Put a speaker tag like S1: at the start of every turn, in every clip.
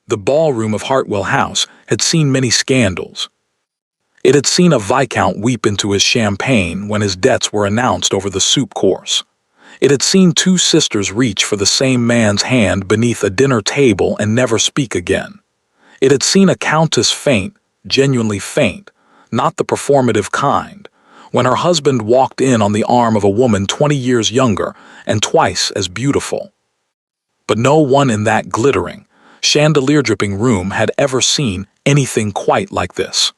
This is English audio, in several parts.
S1: The ballroom of Hartwell House had seen many scandals. It had seen a viscount weep into his champagne when his debts were announced over the soup course. It had seen two sisters reach for the same man's hand beneath a dinner table and never speak again. It had seen a countess faint, genuinely faint, not the performative kind, when her husband walked in on the arm of a woman 20 years younger and twice as beautiful. But no one in that glittering, chandelier-dripping room had ever seen anything quite like this.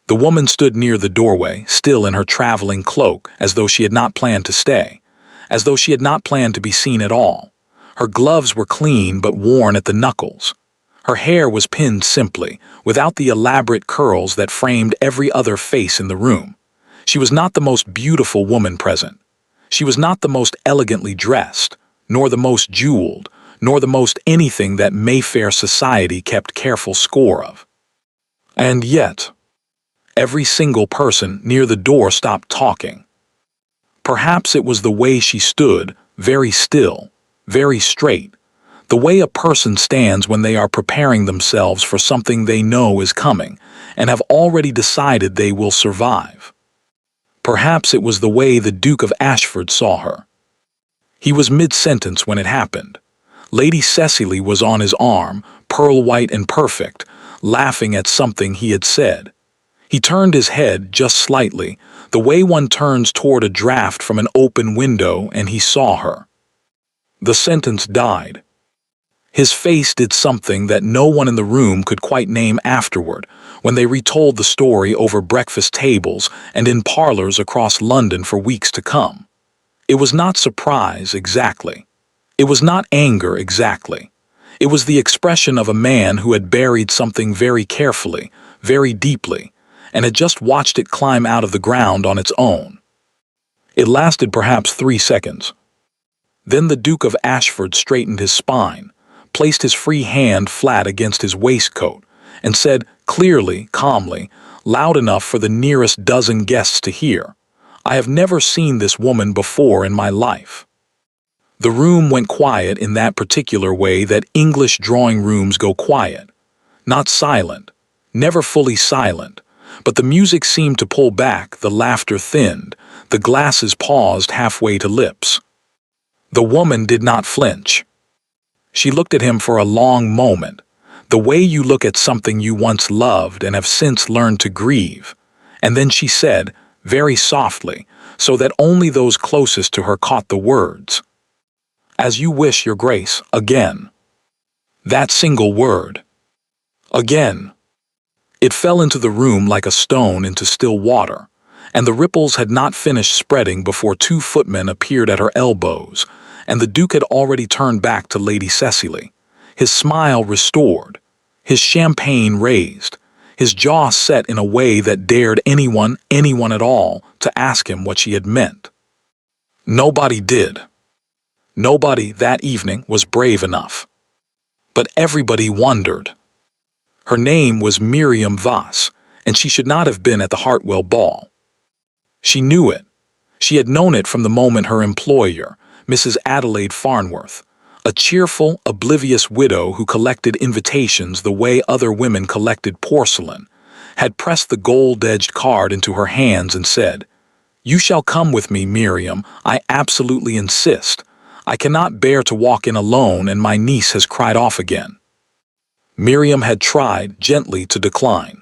S1: The woman stood near the doorway, still in her traveling cloak, as though she had not planned to stay, as though she had not planned to be seen at all. Her gloves were clean but worn at the knuckles. Her hair was pinned simply, without the elaborate curls that framed every other face in the room. She was not the most beautiful woman present. She was not the most elegantly dressed, nor the most jeweled, nor the most anything that Mayfair society kept careful score of. And yet, every single person near the door stopped talking. Perhaps it was the way she stood, very still, very straight, the way a person stands when they are preparing themselves for something they know is coming and have already decided they will survive. Perhaps it was the way the Duke of Ashford saw her. He was mid-sentence when it happened. Lady Cecily was on his arm, pearl-white and perfect, laughing at something he had said. He turned his head just slightly, the way one turns toward a draft from an open window, and he saw her. The sentence died. His face did something that no one in the room could quite name afterward, when they retold the story over breakfast tables and in parlors across London for weeks to come. It was not surprise exactly. It was not anger exactly. It was the expression of a man who had buried something very carefully, very deeply, and had just watched it climb out of the ground on its own. It lasted perhaps 3 seconds. Then the Duke of Ashford straightened his spine, placed his free hand flat against his waistcoat, and said clearly, calmly, loud enough for the nearest dozen guests to hear, "I have never seen this woman before in my life." The room went quiet in that particular way that English drawing rooms go quiet. Not silent, never fully silent, but the music seemed to pull back, the laughter thinned, the glasses paused halfway to lips. The woman did not flinch. She looked at him for a long moment, the way you look at something you once loved and have since learned to grieve, and then she said, very softly, so that only those closest to her caught the words, "As you wish, Your Grace, again." That single word. Again. It fell into the room like a stone into still water, and the ripples had not finished spreading before 2 footmen appeared at her elbows, and the Duke had already turned back to Lady Cecily, his smile restored, his champagne raised, his jaw set in a way that dared anyone at all, to ask him what she had meant. Nobody did. Nobody that evening was brave enough. But everybody wondered. Her name was Miriam Voss, and she should not have been at the Hartwell ball. She knew it. She had known it from the moment her employer, Mrs. Adelaide Farnworth, a cheerful, oblivious widow who collected invitations the way other women collected porcelain, had pressed the gold-edged card into her hands and said, "You shall come with me, Miriam, I absolutely insist. I cannot bear to walk in alone, and my niece has cried off again." Miriam had tried gently to decline.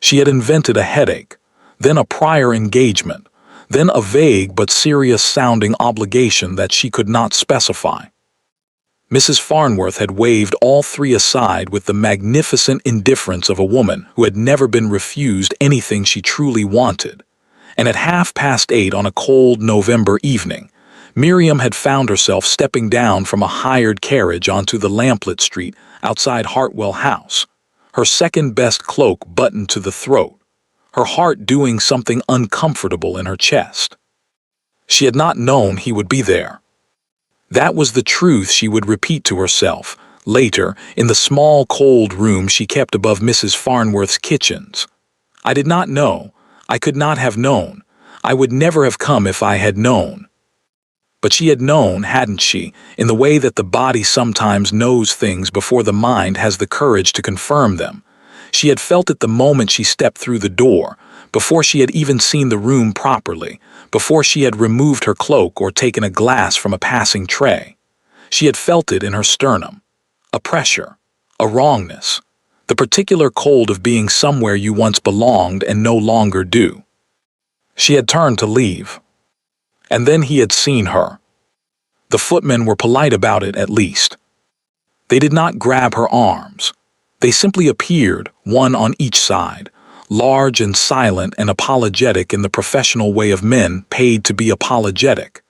S1: She had invented a headache, then a prior engagement, then a vague but serious-sounding obligation that she could not specify. Mrs. Farnworth had waved all 3 aside with the magnificent indifference of a woman who had never been refused anything she truly wanted, and at 8:30 on a cold November evening, Miriam had found herself stepping down from a hired carriage onto the lamplit street outside Hartwell House, her second-best cloak buttoned to the throat, her heart doing something uncomfortable in her chest. She had not known he would be there. That was the truth she would repeat to herself, later, in the small cold room she kept above Mrs. Farnworth's kitchens. I did not know. I could not have known. I would never have come if I had known. But she had known, hadn't she, in the way that the body sometimes knows things before the mind has the courage to confirm them. She had felt it the moment she stepped through the door, before she had even seen the room properly, before she had removed her cloak or taken a glass from a passing tray. She had felt it in her sternum. A pressure, a wrongness, the particular cold of being somewhere you once belonged and no longer do. She had turned to leave. And then he had seen her. The footmen were polite about it, at least. They did not grab her arms. They simply appeared, one on each side, large and silent and apologetic in the professional way of men paid to be apologetic.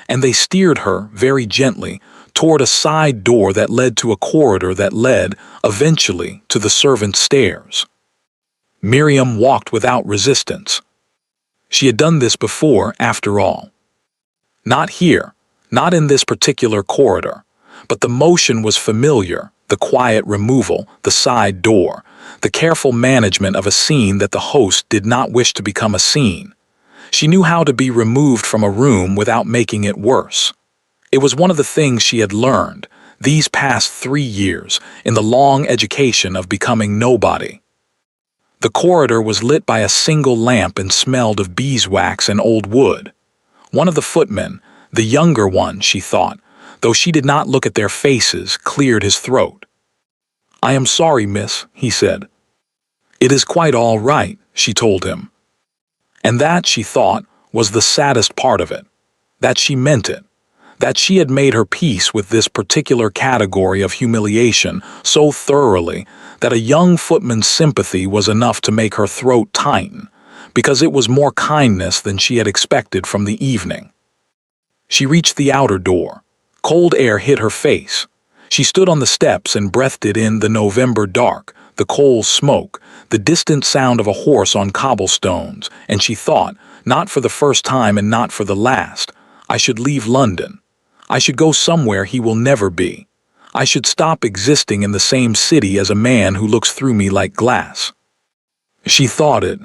S1: And they steered her, very gently, toward a side door that led to a corridor that led, eventually, to the servants' stairs. Miriam walked without resistance. She had done this before, after all. Not here, not in this particular corridor, but the motion was familiar, the quiet removal, the side door, the careful management of a scene that the host did not wish to become a scene. She knew how to be removed from a room without making it worse. It was one of the things she had learned, these past 3 years, in the long education of becoming nobody. The corridor was lit by a single lamp and smelled of beeswax and old wood. One of the footmen, the younger one, she thought, though she did not look at their faces, cleared his throat. "I am sorry, miss," he said. "It is quite all right," she told him. And that, she thought, was the saddest part of it, that she meant it, that she had made her peace with this particular category of humiliation so thoroughly that a young footman's sympathy was enough to make her throat tighten, because it was more kindness than she had expected from the evening. She reached the outer door. Cold air hit her face. She stood on the steps and breathed it in, the November dark, the coal smoke, the distant sound of a horse on cobblestones, and she thought, not for the first time and not for the last, I should leave London. I should go somewhere he will never be. I should stop existing in the same city as a man who looks through me like glass. She thought it.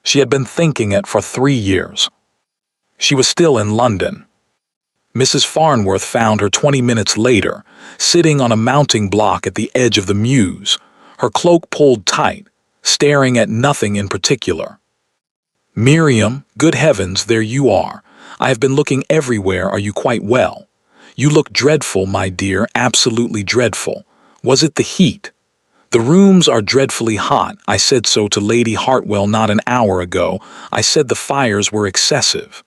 S1: She had been thinking it for 3 years. She was still in London. Mrs. Farnworth found her 20 minutes later, sitting on a mounting block at the edge of the mews, her cloak pulled tight, staring at nothing in particular. "Miriam, good heavens, there you are. I have been looking everywhere. Are you quite well? You look dreadful, my dear, absolutely dreadful. Was it the heat? The rooms are dreadfully hot. I said so to Lady Hartwell not an hour ago. I said the fires were excessive."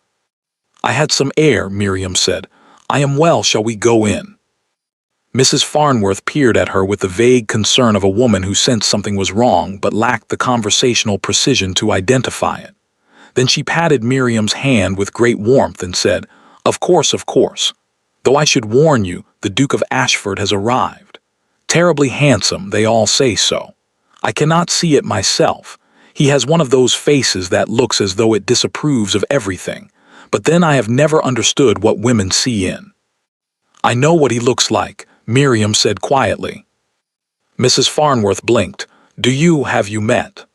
S1: "I had some air," Miriam said. "I am well. Shall we go in?" Mrs. Farnworth peered at her with the vague concern of a woman who sensed something was wrong but lacked the conversational precision to identify it. Then she patted Miriam's hand with great warmth and said, of course, though I should warn you, the Duke of Ashford has arrived. Terribly handsome, they all say so. I cannot see it myself. He has one of those faces that looks as though it disapproves of everything. But then I have never understood what women see in. "I know what he looks like," Miriam said quietly. Mrs. Farnworth blinked. Have you met?"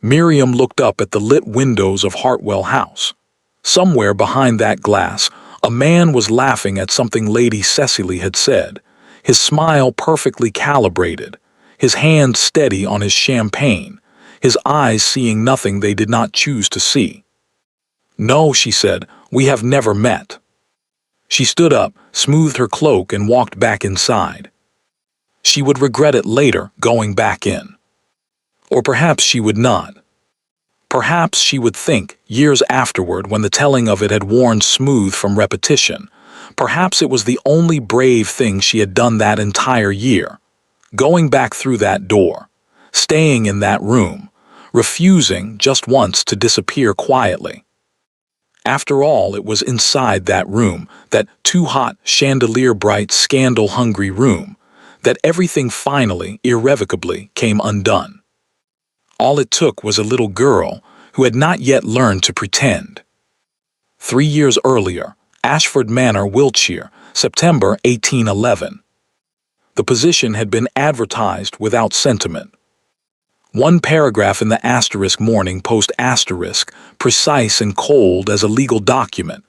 S1: Miriam looked up at the lit windows of Hartwell House. Somewhere behind that glass, a man was laughing at something Lady Cecily had said, his smile perfectly calibrated, his hand steady on his champagne, his eyes seeing nothing they did not choose to see. "No," she said, "we have never met." She stood up, smoothed her cloak, and walked back inside. She would regret it later, going back in. Or perhaps she would not. Perhaps she would think, years afterward, when the telling of it had worn smooth from repetition, perhaps it was the only brave thing she had done that entire year. Going back through that door, staying in that room, refusing just once to disappear quietly. After all, it was inside that room, that too-hot, chandelier-bright, scandal-hungry room, that everything finally, irrevocably, came undone. All it took was a little girl who had not yet learned to pretend. 3 years earlier, Ashford Manor, Wiltshire, September 1811. The position had been advertised without sentiment. One paragraph in the **Morning Post**, precise and cold as a legal document.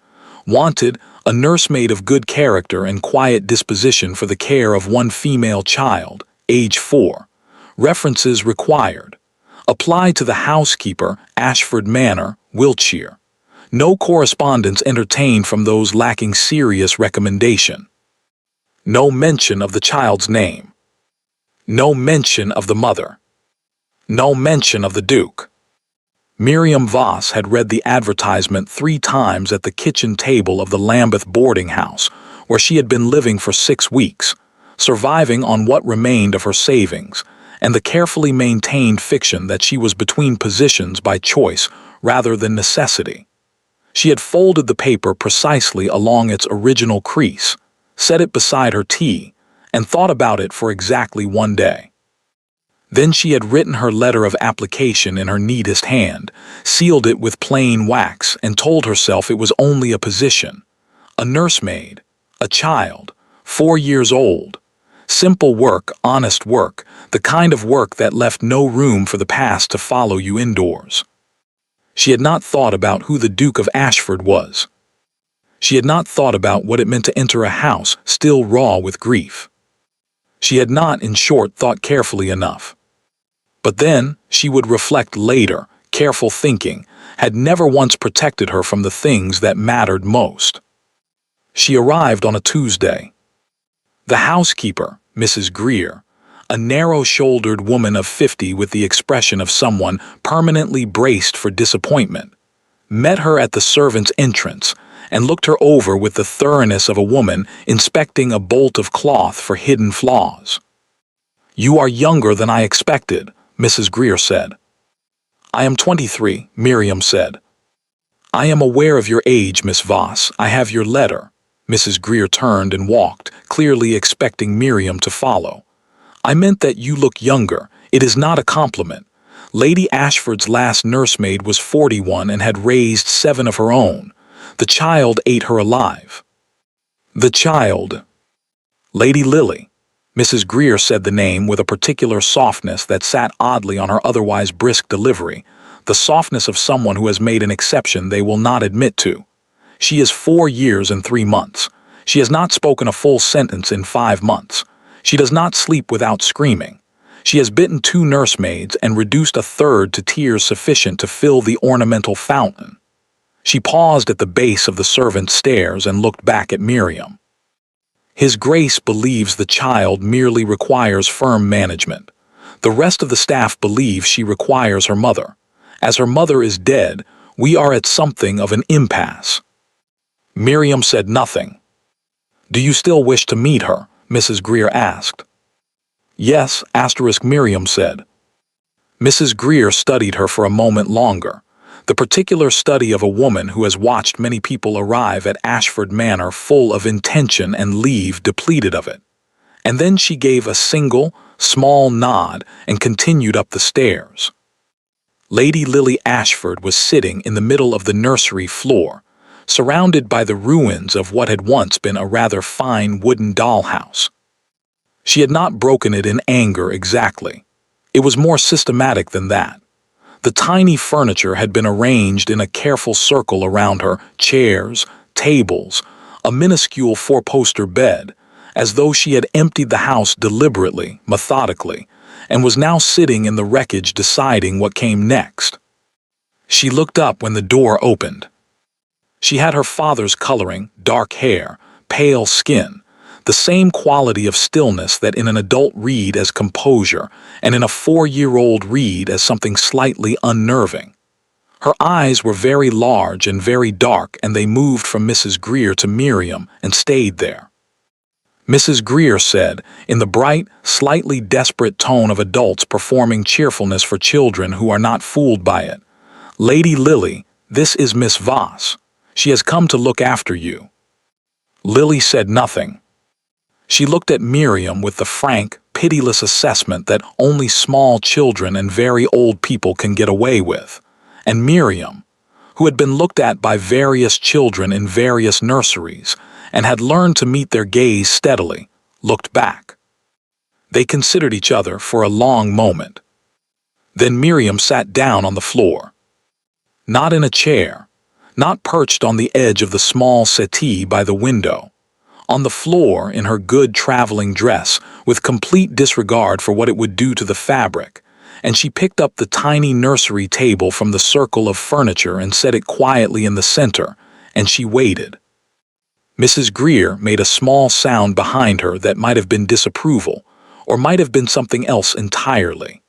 S1: Wanted, a nursemaid of good character and quiet disposition for the care of one female child, age 4. References required. Apply to the housekeeper, Ashford Manor, Wiltshire. No correspondence entertained from those lacking serious recommendation. No mention of the child's name. No mention of the mother. No mention of the Duke. Miriam Voss had read the advertisement 3 times at the kitchen table of the Lambeth boarding house, where she had been living for 6 weeks, surviving on what remained of her savings, and the carefully maintained fiction that she was between positions by choice rather than necessity. She had folded the paper precisely along its original crease, set it beside her tea, and thought about it for exactly 1 day. Then she had written her letter of application in her neatest hand, sealed it with plain wax, and told herself it was only a position. A nursemaid, a child, 4 years old. Simple work, honest work, the kind of work that left no room for the past to follow you indoors. She had not thought about who the Duke of Ashford was. She had not thought about what it meant to enter a house still raw with grief. She had not, in short, thought carefully enough. But then, she would reflect later, careful thinking had never once protected her from the things that mattered most. She arrived on a Tuesday. The housekeeper, Mrs. Greer, a narrow-shouldered woman of 50 with the expression of someone permanently braced for disappointment, met her at the servants' entrance and looked her over with the thoroughness of a woman inspecting a bolt of cloth for hidden flaws. "You are younger than I expected," Mrs. Greer said. "I am 23, Miriam said. "I am aware of your age, Miss Voss. I have your letter." Mrs. Greer turned and walked, clearly expecting Miriam to follow. "I meant that you look younger. It is not a compliment. Lady Ashford's last nursemaid was 41 and had raised 7 of her own. The child ate her alive." "The child?" "Lady Lily." Mrs. Greer said the name with a particular softness that sat oddly on her otherwise brisk delivery, the softness of someone who has made an exception they will not admit to. "She is 4 years and 3 months. She has not spoken a full sentence in 5 months. She does not sleep without screaming. She has bitten 2 nursemaids and reduced a third to tears sufficient to fill the ornamental fountain." She paused at the base of the servants' stairs and looked back at Miriam. "His Grace believes the child merely requires firm management. The rest of the staff believes she requires her mother. As her mother is dead, we are at something of an impasse." Miriam said nothing. "Do you still wish to meet her?" Mrs. Greer asked. "Yes," Miriam said. Mrs. Greer studied her for a moment longer, the particular study of a woman who has watched many people arrive at Ashford Manor full of intention and leave depleted of it. And then she gave a single, small nod and continued up the stairs. Lady Lily Ashford was sitting in the middle of the nursery floor, surrounded by the ruins of what had once been a rather fine wooden dollhouse. She had not broken it in anger exactly. It was more systematic than that. The tiny furniture had been arranged in a careful circle around her, chairs, tables, a minuscule 4-poster bed, as though she had emptied the house deliberately, methodically, and was now sitting in the wreckage deciding what came next. She looked up when the door opened. She had her father's coloring, dark hair, pale skin, the same quality of stillness that in an adult read as composure and in a 4-year-old read as something slightly unnerving. Her eyes were very large and very dark, and they moved from Mrs. Greer to Miriam and stayed there. Mrs. Greer said, in the bright, slightly desperate tone of adults performing cheerfulness for children who are not fooled by it, "Lady Lily, this is Miss Voss. She has come to look after you." Lily said nothing. She looked at Miriam with the frank, pitiless assessment that only small children and very old people can get away with, and Miriam, who had been looked at by various children in various nurseries and had learned to meet their gaze steadily, looked back. They considered each other for a long moment. Then Miriam sat down on the floor. Not in a chair, not perched on the edge of the small settee by the window. On the floor in her good traveling dress, with complete disregard for what it would do to the fabric, and she picked up the tiny nursery table from the circle of furniture and set it quietly in the center, and she waited. Mrs. Greer made a small sound behind her that might have been disapproval, or might have been something else entirely.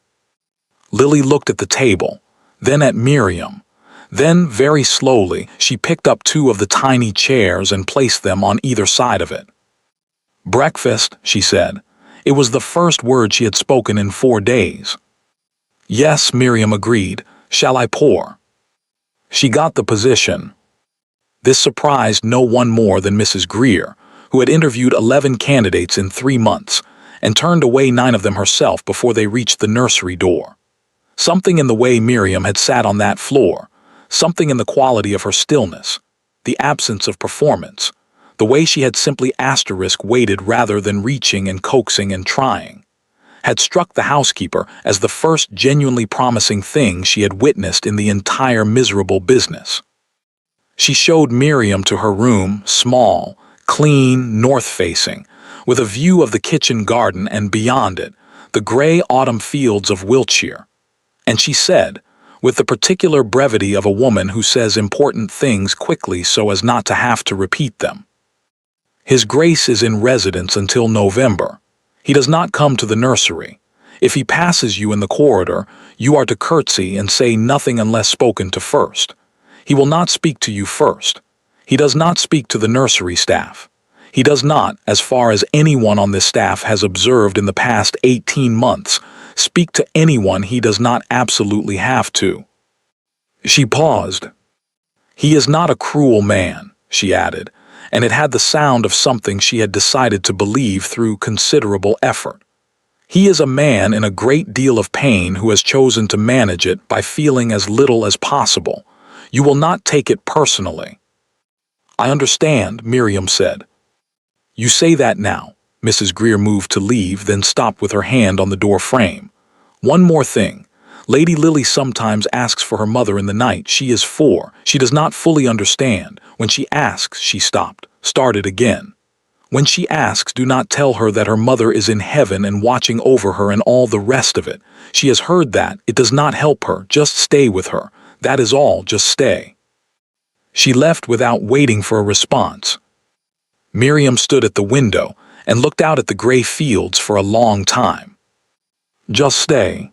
S1: Lily looked at the table, then at Miriam. Then, very slowly, she picked up two of the tiny chairs and placed them on either side of it. "Breakfast," she said. It was the first word she had spoken in 4 days. "Yes," Miriam agreed. "Shall I pour?" She got the position. This surprised no one more than Mrs. Greer, who had interviewed 11 candidates in 3 months, and turned away 9 of them herself before they reached the nursery door. Something in the way Miriam had sat on that floor, something in the quality of her stillness, the absence of performance, the way she had simply waited rather than reaching and coaxing and trying, had struck the housekeeper as the first genuinely promising thing she had witnessed in the entire miserable business. She showed Miriam to her room, small, clean, north-facing, with a view of the kitchen garden and beyond it, the gray autumn fields of Wiltshire. And she said, with the particular brevity of a woman who says important things quickly so as not to have to repeat them, "His Grace is in residence until November. He does not come to the nursery. If he passes you in the corridor, you are to curtsy and say nothing unless spoken to first. He will not speak to you first. He does not speak to the nursery staff. He does not, as far as anyone on this staff has observed in the past 18 months, speak to anyone he does not absolutely have to." She paused. "He is not a cruel man," she added, and it had the sound of something she had decided to believe through considerable effort. "He is a man in a great deal of pain who has chosen to manage it by feeling as little as possible. You will not take it personally." "I understand," Miriam said. "You say that now." Mrs. Greer moved to leave, then stopped with her hand on the door frame. "One more thing. Lady Lily sometimes asks for her mother in the night. She is 4. She does not fully understand. When she asks," she stopped, started again. "When she asks, do not tell her that her mother is in heaven and watching over her and all the rest of it. She has heard that. It does not help her. Just stay with her. That is all. Just stay." She left without waiting for a response. Miriam stood at the window and looked out at the gray fields for a long time. Just stay.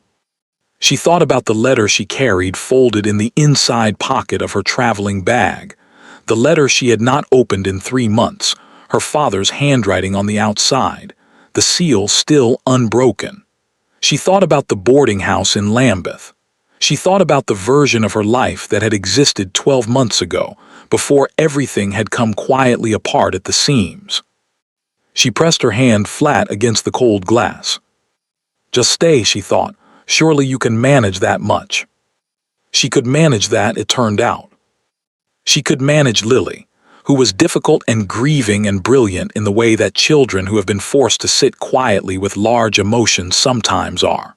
S1: She thought about the letter she carried folded in the inside pocket of her traveling bag, the letter she had not opened in 3 months, her father's handwriting on the outside, the seal still unbroken. She thought about the boarding house in Lambeth. She thought about the version of her life that had existed 12 months ago, before everything had come quietly apart at the seams. She pressed her hand flat against the cold glass. Just stay, she thought. Surely you can manage that much. She could manage that, it turned out. She could manage Lily, who was difficult and grieving and brilliant in the way that children who have been forced to sit quietly with large emotions sometimes are,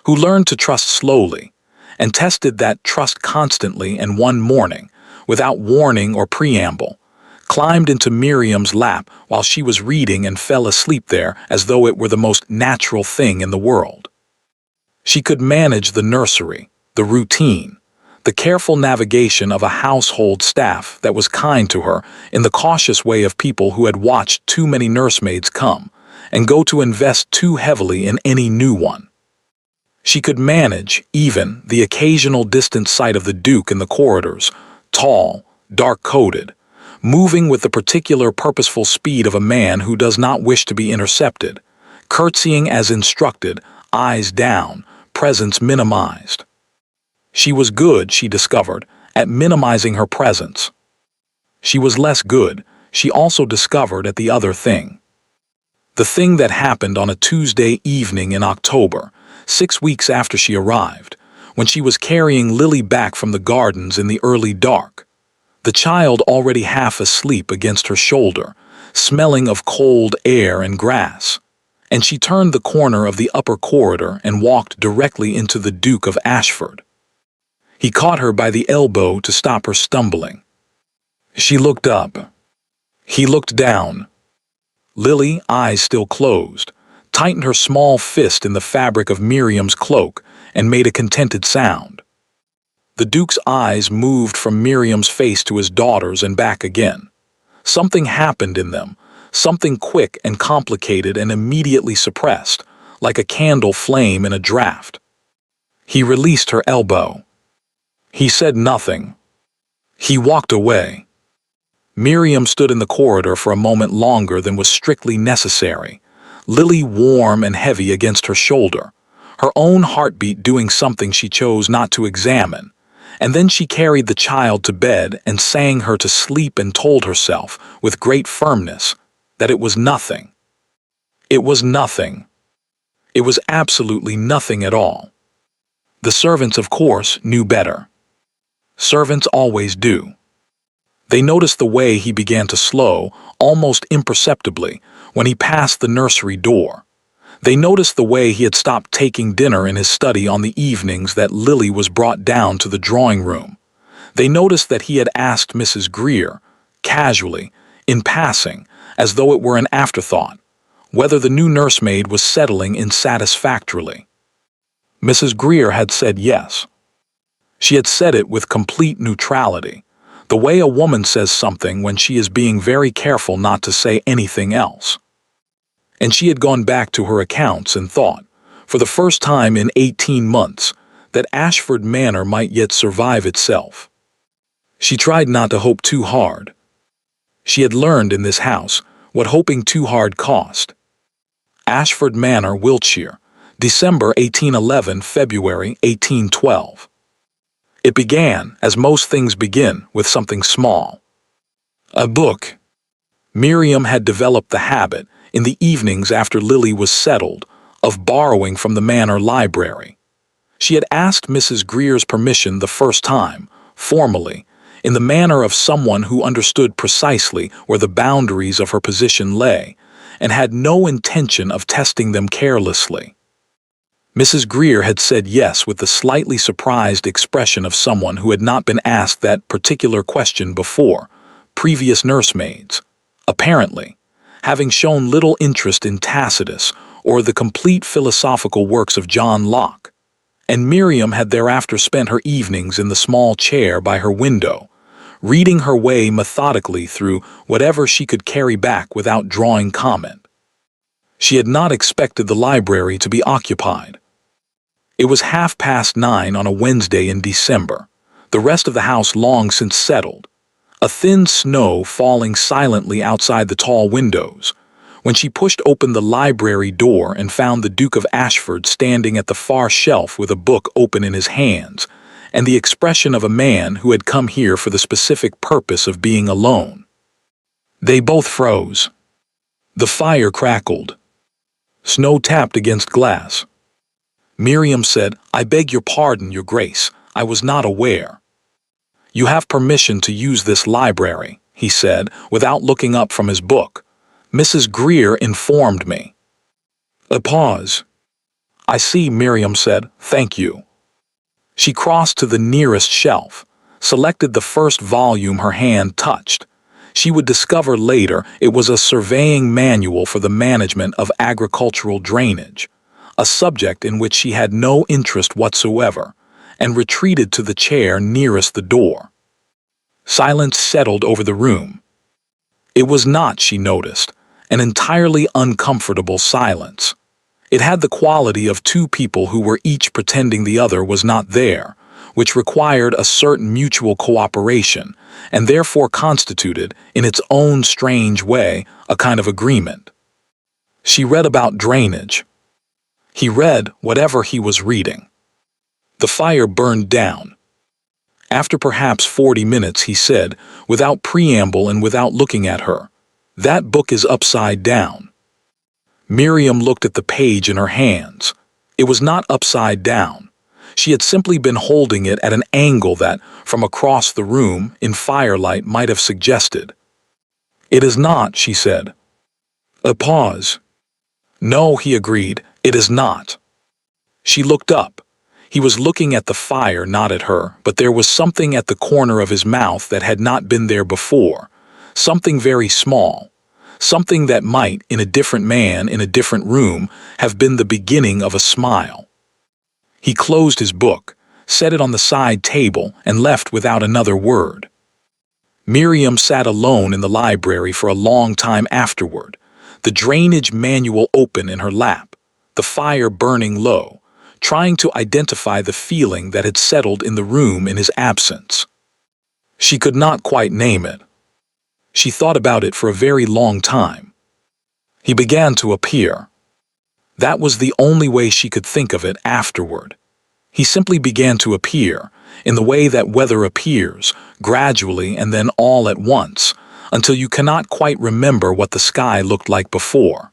S1: who learned to trust slowly, and tested that trust constantly, and one morning, without warning or preamble, climbed into Miriam's lap while she was reading and fell asleep there as though it were the most natural thing in the world. She could manage the nursery, the routine, the careful navigation of a household staff that was kind to her in the cautious way of people who had watched too many nursemaids come and go to invest too heavily in any new one. She could manage, even, the occasional distant sight of the Duke in the corridors, tall, dark-coated, moving with the particular purposeful speed of a man who does not wish to be intercepted, curtsying as instructed, eyes down, presence minimized. She was good, she discovered, at minimizing her presence. She was less good, she also discovered, at the other thing. The thing that happened on a Tuesday evening in October, 6 weeks after she arrived, when she was carrying Lily back from the gardens in the early dark, the child already half asleep against her shoulder, smelling of cold air and grass, and she turned the corner of the upper corridor and walked directly into the Duke of Ashford. He caught her by the elbow to stop her stumbling. She looked up. He looked down. Lily, eyes still closed, tightened her small fist in the fabric of Miriam's cloak and made a contented sound. The Duke's eyes moved from Miriam's face to his daughter's and back again. Something happened in them, something quick and complicated and immediately suppressed, like a candle flame in a draught. He released her elbow. He said nothing. He walked away. Miriam stood in the corridor for a moment longer than was strictly necessary, Lily warm and heavy against her shoulder, her own heartbeat doing something she chose not to examine, and then she carried the child to bed and sang her to sleep and told herself, with great firmness, that it was nothing. It was nothing. It was absolutely nothing at all. The servants, of course, knew better. Servants always do. They noticed the way he began to slow, almost imperceptibly, when he passed the nursery door. They noticed the way he had stopped taking dinner in his study on the evenings that Lily was brought down to the drawing room. They noticed that he had asked Mrs. Greer, casually, in passing, as though it were an afterthought, whether the new nursemaid was settling in satisfactorily. Mrs. Greer had said yes. She had said it with complete neutrality, the way a woman says something when she is being very careful not to say anything else. And she had gone back to her accounts and thought, for the first time in 18 months, that Ashford Manor might yet survive itself. She tried not to hope too hard. She had learned in this house what hoping too hard cost. Ashford Manor, Wiltshire, December 1811, February 1812. It began, as most things begin, with something small. A book. Miriam had developed the habit, in the evenings after Lily was settled, of borrowing from the Manor library. She had asked Mrs. Greer's permission the first time, formally, in the manner of someone who understood precisely where the boundaries of her position lay, and had no intention of testing them carelessly. Mrs. Greer had said yes with the slightly surprised expression of someone who had not been asked that particular question before, previous nursemaids, apparently, having shown little interest in Tacitus or the complete philosophical works of John Locke, and Miriam had thereafter spent her evenings in the small chair by her window, reading her way methodically through whatever she could carry back without drawing comment. She had not expected the library to be occupied. It was 9:30 on a Wednesday in December, the rest of the house long since settled, a thin snow falling silently outside the tall windows, when she pushed open the library door and found the Duke of Ashford standing at the far shelf with a book open in his hands, and the expression of a man who had come here for the specific purpose of being alone. They both froze. The fire crackled. Snow tapped against glass. Miriam said, "I beg your pardon, Your Grace, I was not aware." "You have permission to use this library," he said, without looking up from his book. "Mrs. Greer informed me." A pause. "I see," Miriam said, "thank you." She crossed to the nearest shelf, selected the first volume her hand touched. She would discover later it was a surveying manual for the management of agricultural drainage, a subject in which she had no interest whatsoever, and retreated to the chair nearest the door. Silence settled over the room. It was not, she noticed, an entirely uncomfortable silence. It had the quality of two people who were each pretending the other was not there, which required a certain mutual cooperation, and therefore constituted, in its own strange way, a kind of agreement. She read about drainage. He read whatever he was reading. The fire burned down. After perhaps 40 minutes, he said, without preamble and without looking at her, "That book is upside down." Miriam looked at the page in her hands. It was not upside down. She had simply been holding it at an angle that, from across the room, in firelight, might have suggested. "It is not," she said. A pause. "No," he agreed, "it is not." She looked up. He was looking at the fire, not at her, but there was something at the corner of his mouth that had not been there before. Something very small. Something that might, in a different man, in a different room, have been the beginning of a smile. He closed his book, set it on the side table, and left without another word. Miriam sat alone in the library for a long time afterward, the drainage manual open in her lap, the fire burning low, trying to identify the feeling that had settled in the room in his absence. She could not quite name it. She thought about it for a very long time. He began to appear. That was the only way she could think of it afterward. He simply began to appear, in the way that weather appears, gradually and then all at once, until you cannot quite remember what the sky looked like before.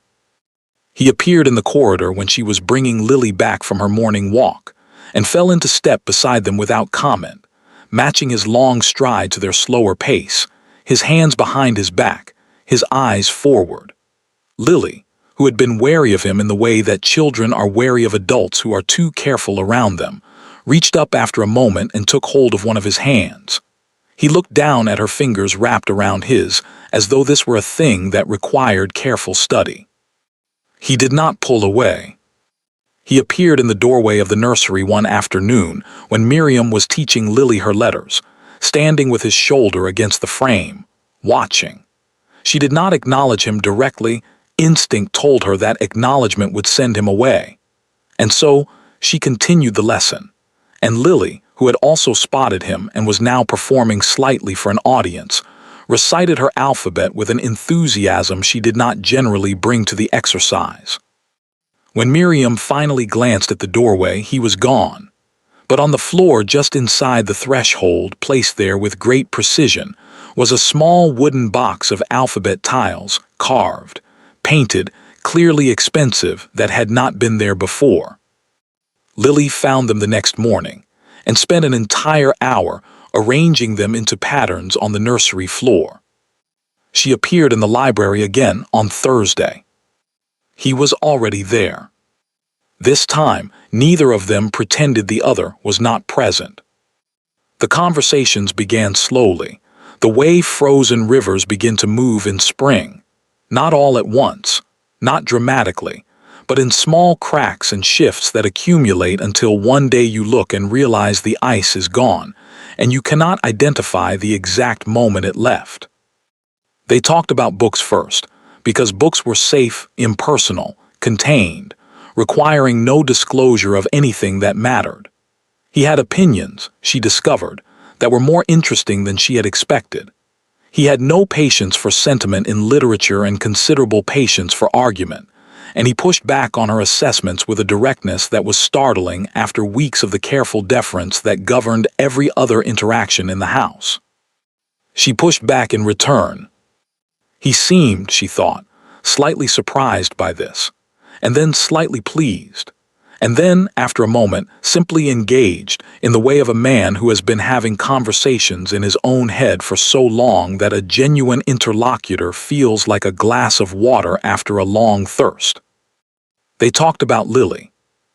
S1: He appeared in the corridor when she was bringing Lily back from her morning walk, and fell into step beside them without comment, matching his long stride to their slower pace, his hands behind his back, his eyes forward. Lily, who had been wary of him in the way that children are wary of adults who are too careful around them, reached up after a moment and took hold of one of his hands. He looked down at her fingers wrapped around his, as though this were a thing that required careful study. He did not pull away. He appeared in the doorway of the nursery one afternoon when Miriam was teaching Lily her letters, standing with his shoulder against the frame, watching. She did not acknowledge him directly. Instinct told her that acknowledgement would send him away. And so she continued the lesson. And Lily, who had also spotted him and was now performing slightly for an audience, recited her alphabet with an enthusiasm she did not generally bring to the exercise. When Miriam finally glanced at the doorway, he was gone. But on the floor just inside the threshold, placed there with great precision, was a small wooden box of alphabet tiles, carved, painted, clearly expensive, that had not been there before. Lily found them the next morning, and spent an entire hour arranging them into patterns on the nursery floor. She appeared in the library again on Thursday. He was already there. This time, neither of them pretended the other was not present. The conversations began slowly, the way frozen rivers begin to move in spring. Not all at once, not dramatically, but in small cracks and shifts that accumulate until one day you look and realize the ice is gone, and you cannot identify the exact moment it left. They talked about books first, because books were safe, impersonal, contained, requiring no disclosure of anything that mattered. He had opinions, she discovered, that were more interesting than she had expected. He had no patience for sentiment in literature and considerable patience for argument, and he pushed back on her assessments with a directness that was startling after weeks of the careful deference that governed every other interaction in the house. She pushed back in return. He seemed, she thought, slightly surprised by this, and then slightly pleased. And then, after a moment, simply engaged in the way of a man who has been having conversations in his own head for so long that a genuine interlocutor feels like a glass of water after a long thirst. They talked about Lily.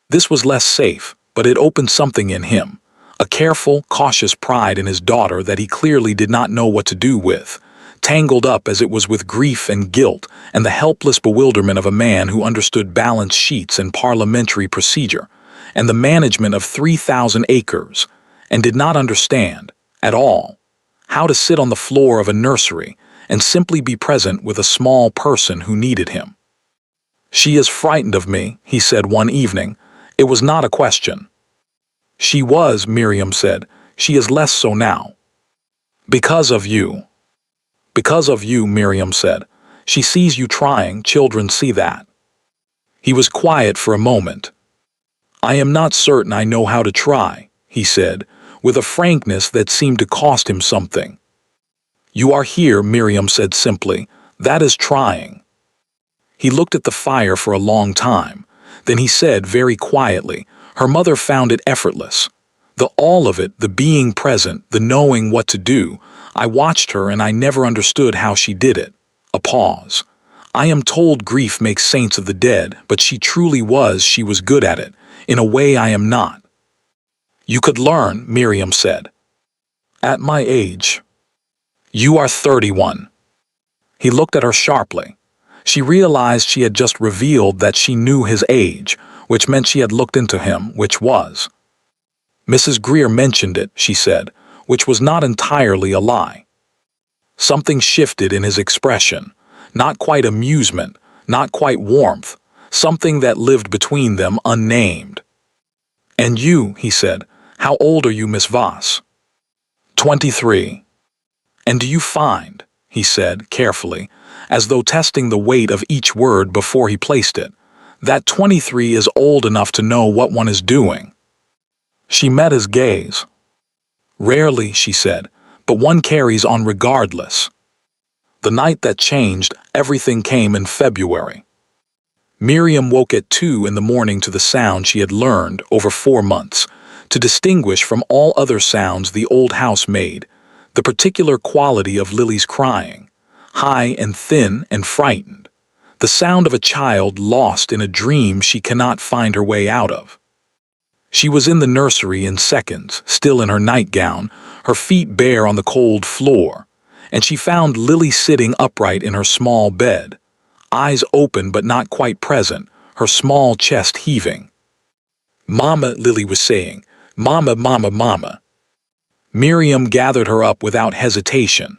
S1: This was less safe, but it opened something in him, a careful, cautious pride in his daughter that he clearly did not know what to do with, tangled up as it was with grief and guilt and the helpless bewilderment of a man who understood balance sheets and parliamentary procedure and the management of 3,000 acres, and did not understand, at all, how to sit on the floor of a nursery and simply be present with a small person who needed him. "She is frightened of me," he said one evening. It was not a question. "She was," Miriam said. "She is less so now." "Because of you." "Because of you," Miriam said. "She sees you trying, children see that." He was quiet for a moment. "I am not certain I know how to try," he said, with a frankness that seemed to cost him something. "You are here," Miriam said simply. "That is trying." He looked at the fire for a long time. Then he said very quietly, "Her mother found it effortless. The all of it, the being present, the knowing what to do. I watched her and I never understood how she did it." A pause. "I am told grief makes saints of the dead, but she truly was, she was good at it, in a way I am not." You could learn, Miriam said. At my age. You are 31. He looked at her sharply. She realized she had just revealed that she knew his age, which meant she had looked into him, which was. Mrs. Greer mentioned it, she said, which was not entirely a lie. Something shifted in his expression, not quite amusement, not quite warmth, something that lived between them unnamed. And you, he said, how old are you, Miss Voss? 23. And do you find, he said carefully, as though testing the weight of each word before he placed it, that 23 is old enough to know what one is doing? She met his gaze. Rarely, she said, but one carries on regardless. The night that changed everything came in February. Miriam woke at 2 in the morning to the sound she had learned over 4 months to distinguish from all other sounds the old house made, the particular quality of Lily's crying, high and thin and frightened, the sound of a child lost in a dream she cannot find her way out of. She was in the nursery in seconds, still in her nightgown, her feet bare on the cold floor, and she found Lily sitting upright in her small bed, eyes open but not quite present, her small chest heaving. "Mama," Lily was saying, "Mama, Mama, Mama." Miriam gathered her up without hesitation.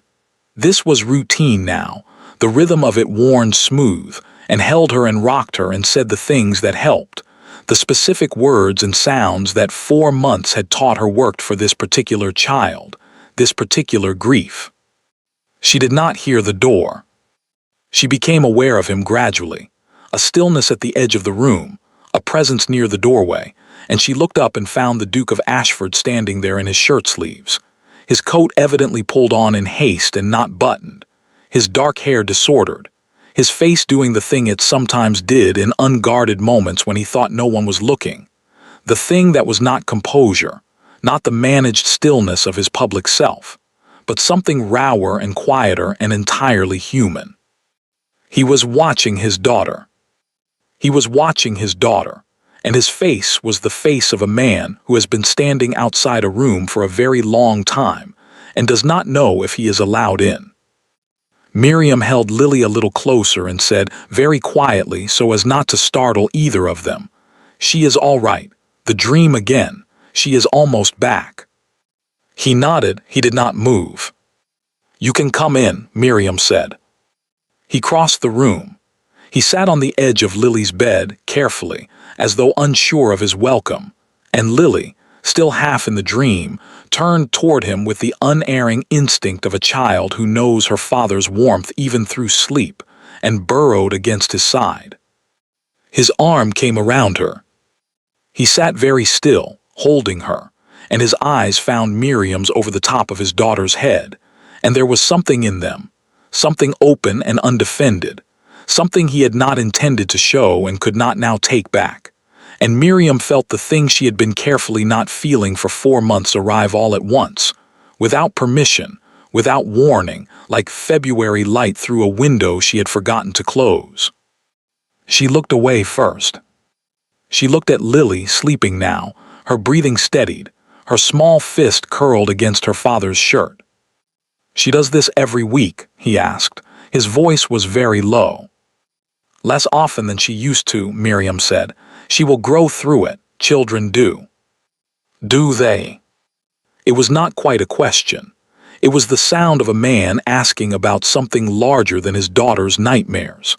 S1: This was routine now, the rhythm of it worn smooth, and held her and rocked her and said the things that helped, the specific words and sounds that 4 months had taught her worked for this particular child, this particular grief. She did not hear the door. She became aware of him gradually, a stillness at the edge of the room, a presence near the doorway, and she looked up and found the Duke of Ashford standing there in his shirt sleeves, his coat evidently pulled on in haste and not buttoned, his dark hair disordered, his face doing the thing it sometimes did in unguarded moments when he thought no one was looking, the thing that was not composure, not the managed stillness of his public self, but something rower and quieter and entirely human. He was watching his daughter. He was watching his daughter, and his face was the face of a man who has been standing outside a room for a very long time and does not know if he is allowed in. Miriam held Lily a little closer and said, very quietly so as not to startle either of them, "She is all right. The dream again. She is almost back." He nodded. He did not move. "You can come in," Miriam said. He crossed the room. He sat on the edge of Lily's bed, carefully, as though unsure of his welcome, and Lily, still half in the dream, turned toward him with the unerring instinct of a child who knows her father's warmth even through sleep, and burrowed against his side. His arm came around her. He sat very still, holding her, and his eyes found Miriam's over the top of his daughter's head, and there was something in them, something open and undefended, something he had not intended to show and could not now take back. And Miriam felt the thing she had been carefully not feeling for 4 months arrive all at once, without permission, without warning, like February light through a window she had forgotten to close. She looked away first. She looked at Lily, sleeping now, her breathing steadied, her small fist curled against her father's shirt. "She does this every week?" he asked. His voice was very low. "Less often than she used to," Miriam said. "She will grow through it. Children do." "Do they?" It was not quite a question. It was the sound of a man asking about something larger than his daughter's nightmares.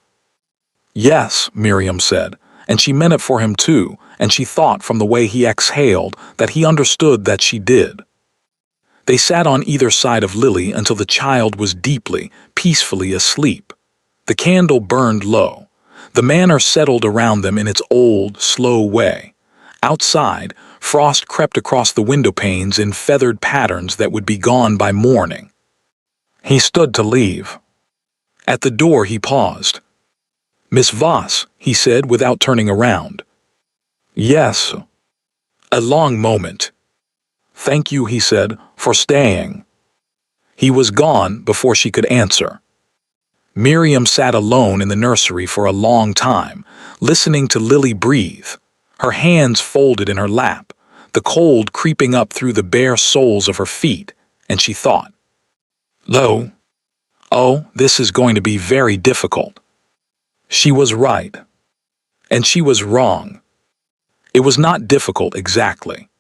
S1: "Yes," Miriam said, and she meant it for him too, and she thought from the way he exhaled that he understood that she did. They sat on either side of Lily until the child was deeply, peacefully asleep. The candle burned low. The manor settled around them in its old, slow way. Outside, frost crept across the window panes in feathered patterns that would be gone by morning. He stood to leave. At the door he paused. "Miss Voss," he said without turning around. "Yes." A long moment. "Thank you," he said, "for staying." He was gone before she could answer. Miriam sat alone in the nursery for a long time, listening to Lily breathe, her hands folded in her lap, the cold creeping up through the bare soles of her feet, and she thought, Oh, this is going to be very difficult. She was right. And she was wrong. It was not difficult exactly.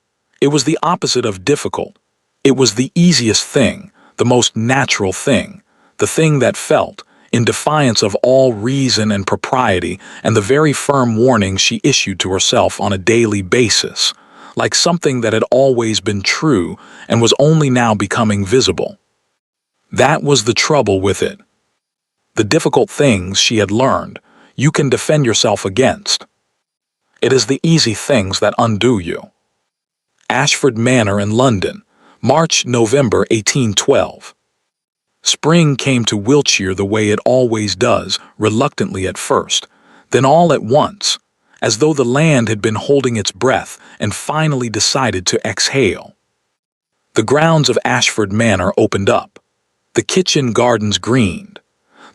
S1: It was the opposite of difficult. It was the easiest thing, the most natural thing, the thing that felt, in defiance of all reason and propriety and the very firm warnings she issued to herself on a daily basis, like something that had always been true and was only now becoming visible. That was the trouble with it. The difficult things she had learned, you can defend yourself against. It is the easy things that undo you. Ashford Manor in London, March-November 1812. Spring came to Wiltshire the way it always does, reluctantly at first, then all at once, as though the land had been holding its breath and finally decided to exhale. The grounds of Ashford Manor opened up. The kitchen gardens greened.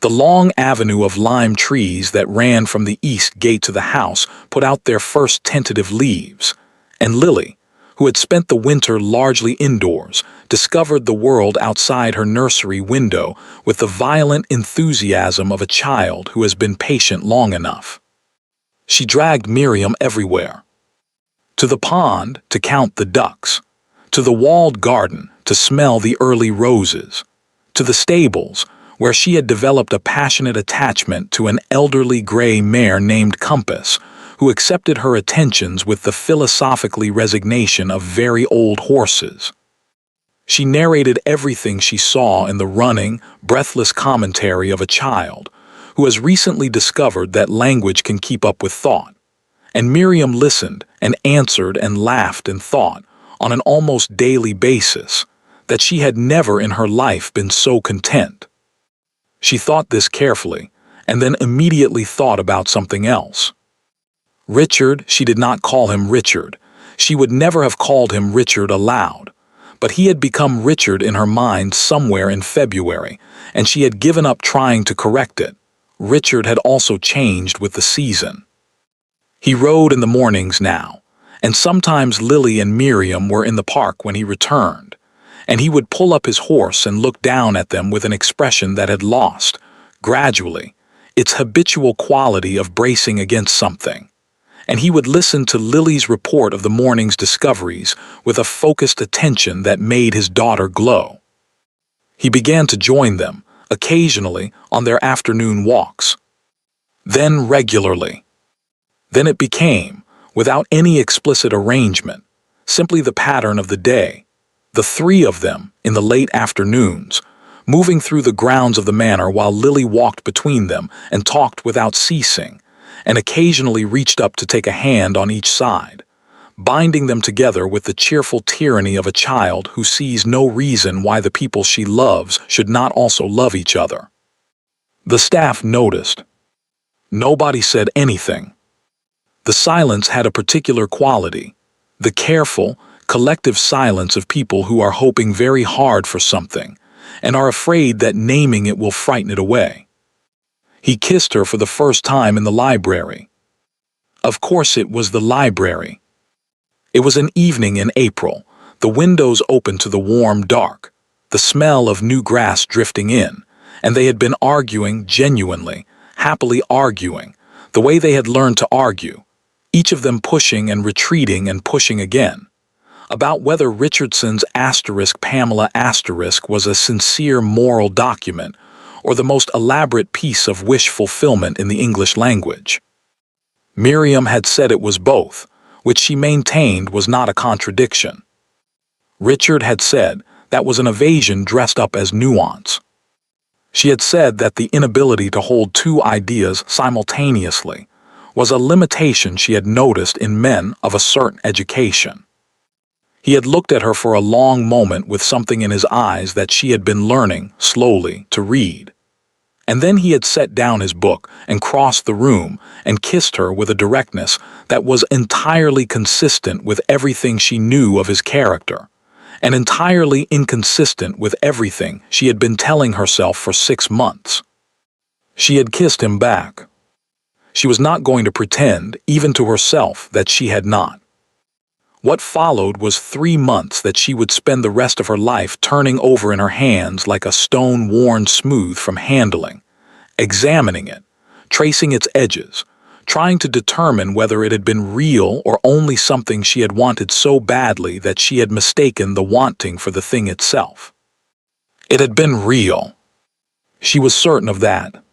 S1: The long avenue of lime trees that ran from the east gate to the house put out their first tentative leaves, and Lily, who had spent the winter largely indoors, discovered the world outside her nursery window with the violent enthusiasm of a child who has been patient long enough. She dragged Miriam everywhere. To the pond to count the ducks, to the walled garden to smell the early roses, to the stables, where she had developed a passionate attachment to an elderly gray mare named Compass, who accepted her attentions with the philosophically resignation of very old horses. She narrated everything she saw in the running, breathless commentary of a child, who has recently discovered that language can keep up with thought. And Miriam listened and answered and laughed and thought, on an almost daily basis, that she had never in her life been so content. She thought this carefully, and then immediately thought about something else. Richard, she did not call him Richard. She would never have called him Richard aloud. But he had become Richard in her mind somewhere in February, and she had given up trying to correct it. Richard had also changed with the season. He rode in the mornings now, and sometimes Lily and Miriam were in the park when he returned, and he would pull up his horse and look down at them with an expression that had lost, gradually, its habitual quality of bracing against something. And he would listen to Lily's report of the morning's discoveries with a focused attention that made his daughter glow. He began to join them, occasionally, on their afternoon walks. Then regularly. Then it became, without any explicit arrangement, simply the pattern of the day, the three of them, in the late afternoons, moving through the grounds of the manor while Lily walked between them and talked without ceasing, and occasionally reached up to take a hand on each side, binding them together with the cheerful tyranny of a child who sees no reason why the people she loves should not also love each other. The staff noticed. Nobody said anything. The silence had a particular quality, the careful, collective silence of people who are hoping very hard for something and are afraid that naming it will frighten it away. He kissed her for the first time in the library. Of course it was the library. It was an evening in April, the windows open to the warm dark, the smell of new grass drifting in, and they had been arguing genuinely, happily arguing, the way they had learned to argue, each of them pushing and retreating and pushing again, about whether Richardson's Pamela was a sincere moral document or the most elaborate piece of wish fulfillment in the English language. Miriam had said it was both, which she maintained was not a contradiction. Richard had said that was an evasion dressed up as nuance. She had said that the inability to hold two ideas simultaneously was a limitation she had noticed in men of a certain education. He had looked at her for a long moment with something in his eyes that she had been learning, slowly, to read. And then he had set down his book and crossed the room and kissed her with a directness that was entirely consistent with everything she knew of his character, and entirely inconsistent with everything she had been telling herself for 6 months. She had kissed him back. She was not going to pretend, even to herself, that she had not. What followed was 3 months that she would spend the rest of her life turning over in her hands like a stone worn smooth from handling, examining it, tracing its edges, trying to determine whether it had been real or only something she had wanted so badly that she had mistaken the wanting for the thing itself. It had been real. She was certain of that.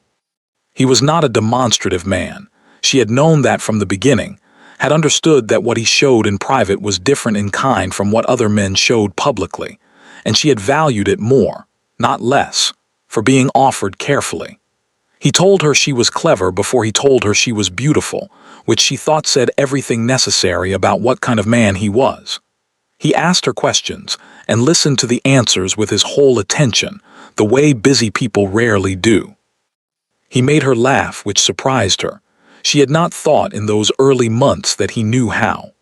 S1: He was not a demonstrative man. She had known that from the beginning, had understood that what he showed in private was different in kind from what other men showed publicly, and she had valued it more, not less, for being offered carefully. He told her she was clever before he told her she was beautiful, which she thought said everything necessary about what kind of man he was. He asked her questions and listened to the answers with his whole attention, the way busy people rarely do. He made her laugh, which surprised her. She had not thought in those early months that he knew how.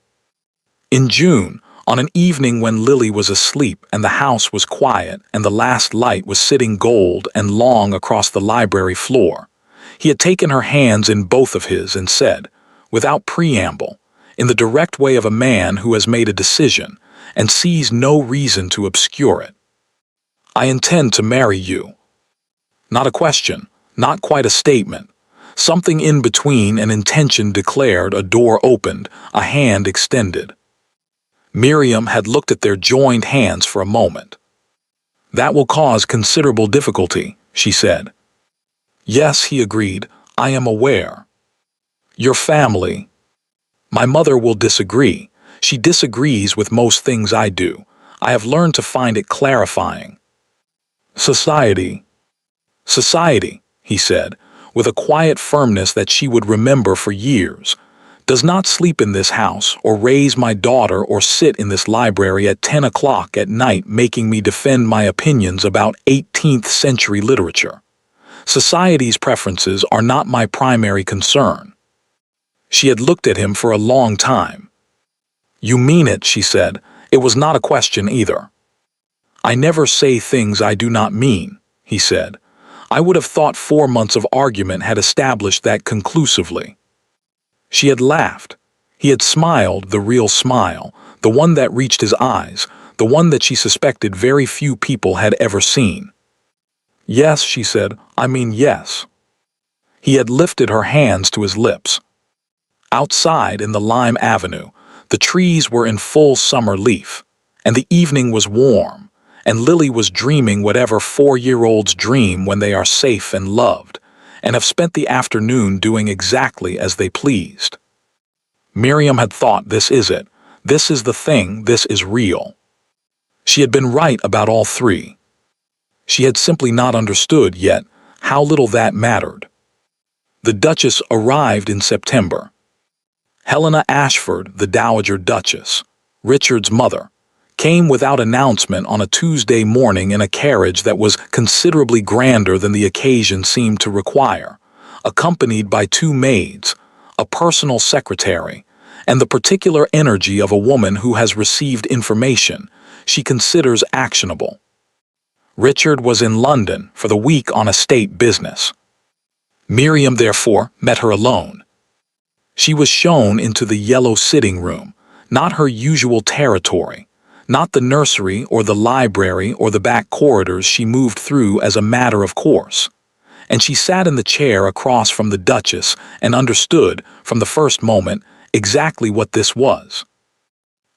S1: In June, on an evening when Lily was asleep and the house was quiet and the last light was sitting gold and long across the library floor, he had taken her hands in both of his and said, without preamble, in the direct way of a man who has made a decision and sees no reason to obscure it, "I intend to marry you." Not a question, not quite a statement. Something in between an intention declared, a door opened, a hand extended. Miriam had looked at their joined hands for a moment. "That will cause considerable difficulty," she said. "Yes," he agreed, "I am aware." "Your family." "My mother will disagree. She disagrees with most things I do. I have learned to find it clarifying." "Society." "Society," he said, with a quiet firmness that she would remember for years, "does not sleep in this house or raise my daughter or sit in this library at 10 o'clock at night making me defend my opinions about 18th century literature. Society's preferences are not my primary concern." She had looked at him for a long time. "You mean it," she said. "It was not a question either." "I never say things I do not mean," he said. "I would have thought 4 months of argument had established that conclusively." She had laughed. He had smiled, the real smile, the one that reached his eyes, the one that she suspected very few people had ever seen. "Yes," she said, "I mean yes." He had lifted her hands to his lips. Outside in the lime avenue, the trees were in full summer leaf, and the evening was warm, and Lily was dreaming whatever 4-year-olds dream when they are safe and loved, and have spent the afternoon doing exactly as they pleased. Miriam had thought, this is it, this is the thing, this is real. She had been right about all three. She had simply not understood yet how little that mattered. The Duchess arrived in September. Helena Ashford, the Dowager Duchess, Richard's mother, came without announcement on a Tuesday morning in a carriage that was considerably grander than the occasion seemed to require, accompanied by 2 maids, a personal secretary, and the particular energy of a woman who has received information she considers actionable. Richard was in London for the week on estate business. Miriam, therefore, met her alone. She was shown into the yellow sitting room, not her usual territory, not the nursery or the library or the back corridors she moved through as a matter of course, and she sat in the chair across from the Duchess and understood, from the first moment, exactly what this was.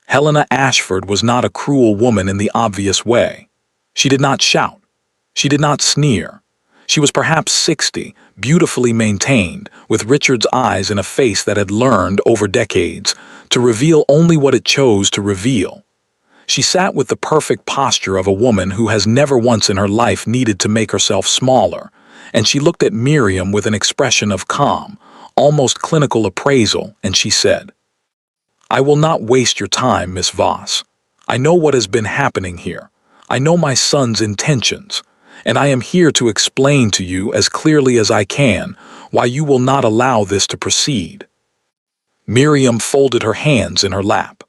S1: Helena Ashford was not a cruel woman in the obvious way. She did not shout. She did not sneer. She was perhaps 60, beautifully maintained, with Richard's eyes and a face that had learned, over decades, to reveal only what it chose to reveal. She sat with the perfect posture of a woman who has never once in her life needed to make herself smaller, and she looked at Miriam with an expression of calm, almost clinical appraisal, and she said, "I will not waste your time, Miss Voss. I know what has been happening here. I know my son's intentions, and I am here to explain to you as clearly as I can why you will not allow this to proceed." Miriam folded her hands in her lap.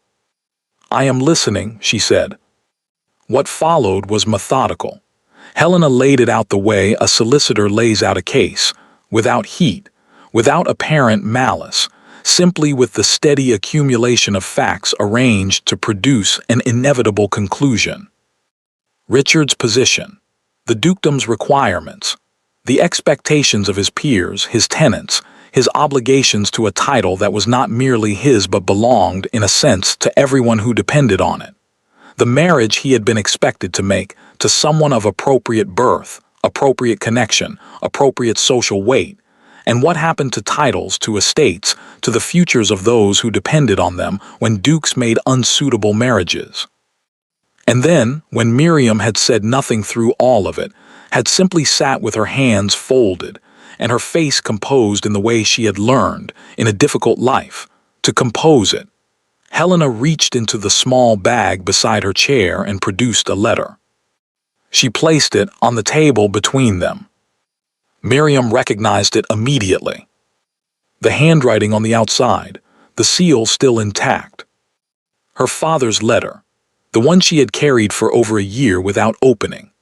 S1: "I am listening," she said. What followed was methodical. Helena laid it out the way a solicitor lays out a case, without heat, without apparent malice, simply with the steady accumulation of facts arranged to produce an inevitable conclusion. Richard's position, the dukedom's requirements, the expectations of his peers, his tenants, his obligations to a title that was not merely his but belonged, in a sense, to everyone who depended on it. The marriage he had been expected to make to someone of appropriate birth, appropriate connection, appropriate social weight, and what happened to titles, to estates, to the futures of those who depended on them when dukes made unsuitable marriages. And then, when Miriam had said nothing through all of it, had simply sat with her hands folded, and her face composed in the way she had learned, in a difficult life, to compose it, Helena reached into the small bag beside her chair and produced a letter. She placed it on the table between them. Miriam recognized it immediately. The handwriting on the outside, the seal still intact. Her father's letter, the one she had carried for over a year without opening,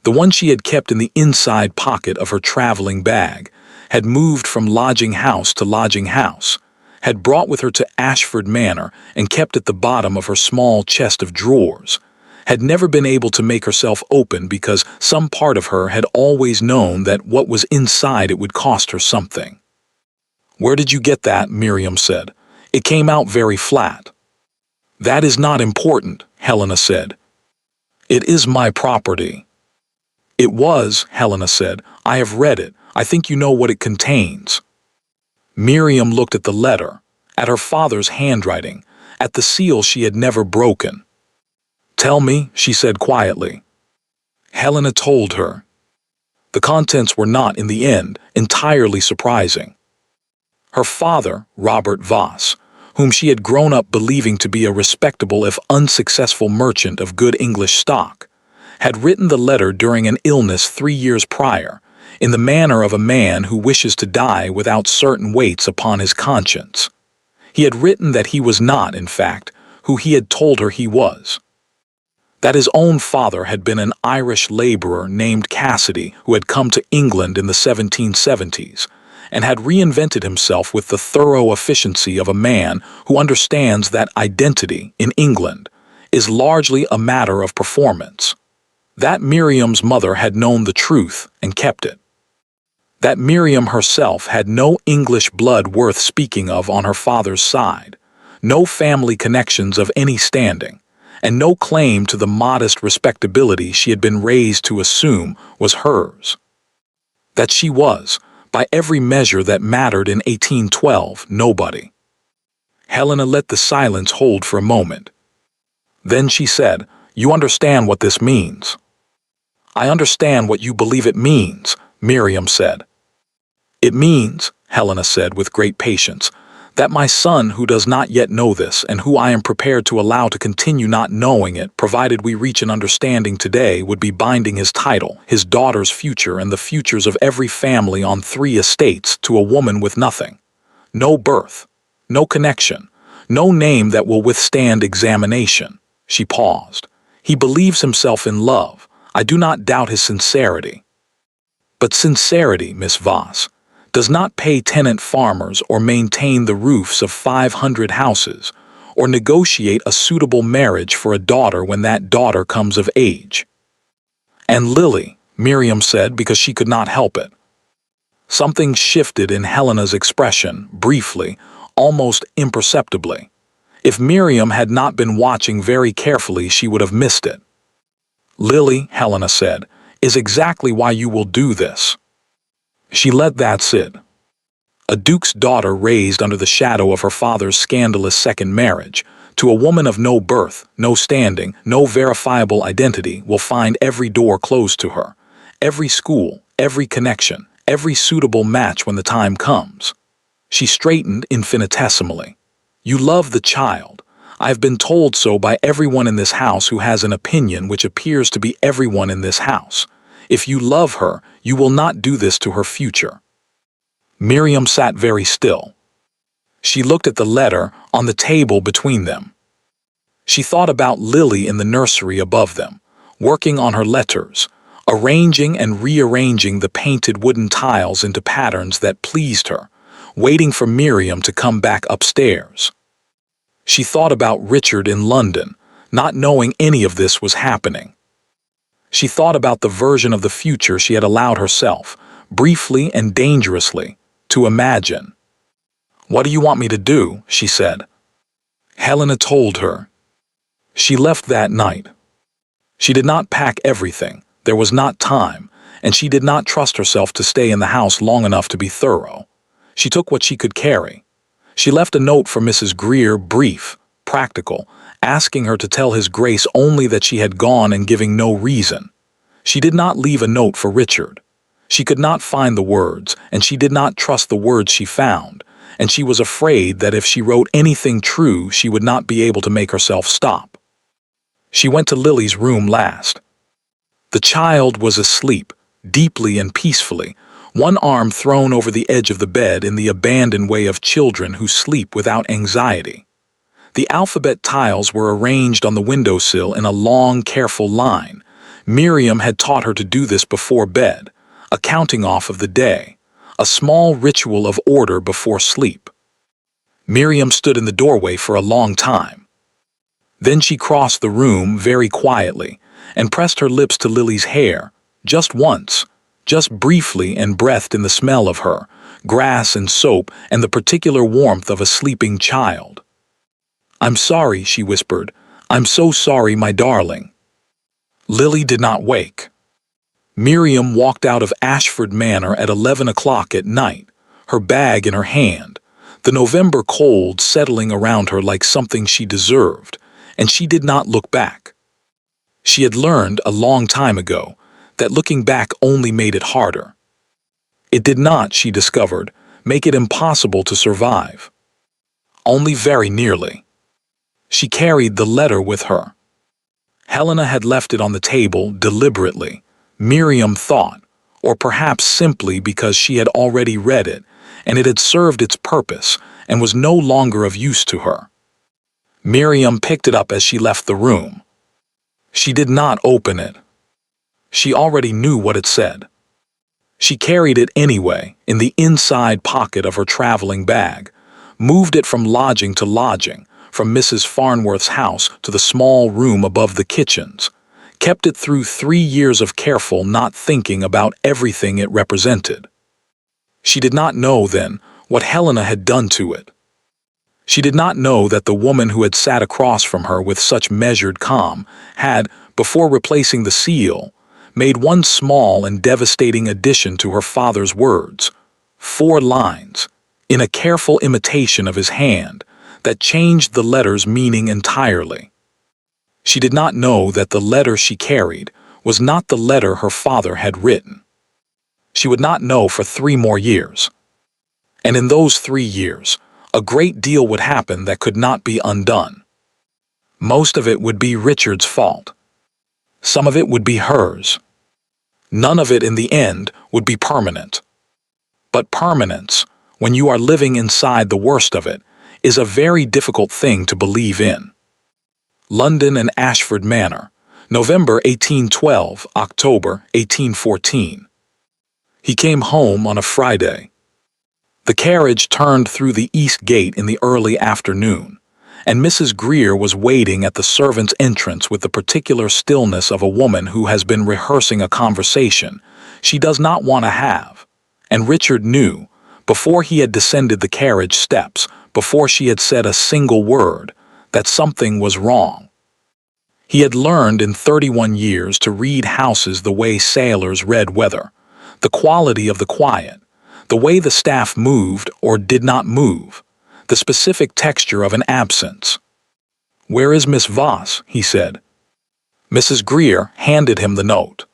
S1: the one she had kept in the inside pocket of her traveling bag, had moved from lodging house to lodging house, had brought with her to Ashford Manor and kept at the bottom of her small chest of drawers, had never been able to make herself open because some part of her had always known that what was inside it would cost her something. "Where did you get that?" Miriam said. "It came out very flat." "That is not important," Helena said. "It is my property." "It was," Helena said. "I have read it. I think you know what it contains." Miriam looked at the letter, at her father's handwriting, at the seal she had never broken. "Tell me," she said quietly. Helena told her. The contents were not, in the end, entirely surprising. Her father, Robert Voss, whom she had grown up believing to be a respectable if unsuccessful merchant of good English stock, had written the letter during an illness 3 years prior, in the manner of a man who wishes to die without certain weights upon his conscience. He had written that he was not, in fact, who he had told her he was. That his own father had been an Irish laborer named Cassidy who had come to England in the 1770s, and had reinvented himself with the thorough efficiency of a man who understands that identity, in England, is largely a matter of performance. That Miriam's mother had known the truth and kept it. That Miriam herself had no English blood worth speaking of on her father's side, no family connections of any standing, and no claim to the modest respectability she had been raised to assume was hers. That she was, by every measure that mattered in 1812, nobody. Helena let the silence hold for a moment. Then she said, "You understand what this means." "I understand what you believe it means," Miriam said. "It means," Helena said with great patience, "that my son, who does not yet know this, and who I am prepared to allow to continue not knowing it, provided we reach an understanding today, would be binding his title, his daughter's future, and the futures of every family on 3 estates to a woman with nothing. No birth, no connection, no name that will withstand examination." She paused. "He believes himself in love. I do not doubt his sincerity." "But sincerity, Miss Voss, does not pay tenant farmers or maintain the roofs of 500 houses, or negotiate a suitable marriage for a daughter when that daughter comes of age." "And Lily," Miriam said because she could not help it. Something shifted in Helena's expression, briefly, almost imperceptibly. If Miriam had not been watching very carefully, she would have missed it. "Lily," Helena said, "is exactly why you will do this." She let that sit. A duke's daughter raised under the shadow of her father's scandalous second marriage, to a woman of no birth, no standing, no verifiable identity, will find every door closed to her, every school, every connection, every suitable match when the time comes. She straightened infinitesimally. "You love the child. I have been told so by everyone in this house who has an opinion which appears to be everyone in this house. If you love her, you will not do this to her future." Miriam sat very still. She looked at the letter on the table between them. She thought about Lily in the nursery above them, working on her letters, arranging and rearranging the painted wooden tiles into patterns that pleased her, waiting for Miriam to come back upstairs. She thought about Richard in London, not knowing any of this was happening. She thought about the version of the future she had allowed herself, briefly and dangerously, to imagine. "What do you want me to do?" she said. Helena told her. She left that night. She did not pack everything, there was not time, and she did not trust herself to stay in the house long enough to be thorough. She took what she could carry. She left a note for Mrs. Greer, brief, practical, asking her to tell His Grace only that she had gone and giving no reason. She did not leave a note for Richard. She could not find the words, and she did not trust the words she found, and she was afraid that if she wrote anything true, she would not be able to make herself stop. She went to Lily's room last. The child was asleep, deeply and peacefully, one arm thrown over the edge of the bed in the abandoned way of children who sleep without anxiety. The alphabet tiles were arranged on the windowsill in a long, careful line. Miriam had taught her to do this before bed, a counting off of the day, a small ritual of order before sleep. Miriam stood in the doorway for a long time. Then she crossed the room very quietly and pressed her lips to Lily's hair, just once, just briefly, and breathed in the smell of her, grass and soap and the particular warmth of a sleeping child. "I'm sorry," she whispered. "I'm so sorry, my darling." Lily did not wake. Miriam walked out of Ashford Manor at 11 o'clock at night, her bag in her hand, the November cold settling around her like something she deserved, and she did not look back. She had learned a long time ago that looking back only made it harder. It did not, she discovered, make it impossible to survive. Only very nearly. She carried the letter with her. Helena had left it on the table deliberately, Miriam thought, or perhaps simply because she had already read it, and it had served its purpose and was no longer of use to her. Miriam picked it up as she left the room. She did not open it. She already knew what it said. She carried it anyway, in the inside pocket of her traveling bag, moved it from lodging to lodging, from Mrs. Farnworth's house to the small room above the kitchens, kept it through 3 years of careful not thinking about everything it represented. She did not know then what Helena had done to it. She did not know that the woman who had sat across from her with such measured calm had, before replacing the seal, made one small and devastating addition to her father's words, 4 lines, in a careful imitation of his hand, that changed the letter's meaning entirely. She did not know that the letter she carried was not the letter her father had written. She would not know for 3 more years. And in those 3 years, a great deal would happen that could not be undone. Most of it would be Richard's fault. Some of it would be hers. None of it in the end would be permanent. But permanence, when you are living inside the worst of it, is a very difficult thing to believe in. London and Ashford Manor, November 1812, October 1814. He came home on a Friday. The carriage turned through the east gate in the early afternoon, and Mrs. Greer was waiting at the servants' entrance with the particular stillness of a woman who has been rehearsing a conversation she does not want to have, and Richard knew, before he had descended the carriage steps, before she had said a single word, that something was wrong. He had learned in 31 years to read houses the way sailors read weather, the quality of the quiet, the way the staff moved or did not move, the specific texture of an absence. "Where is Miss Voss?" he said. Mrs. Greer handed him the note.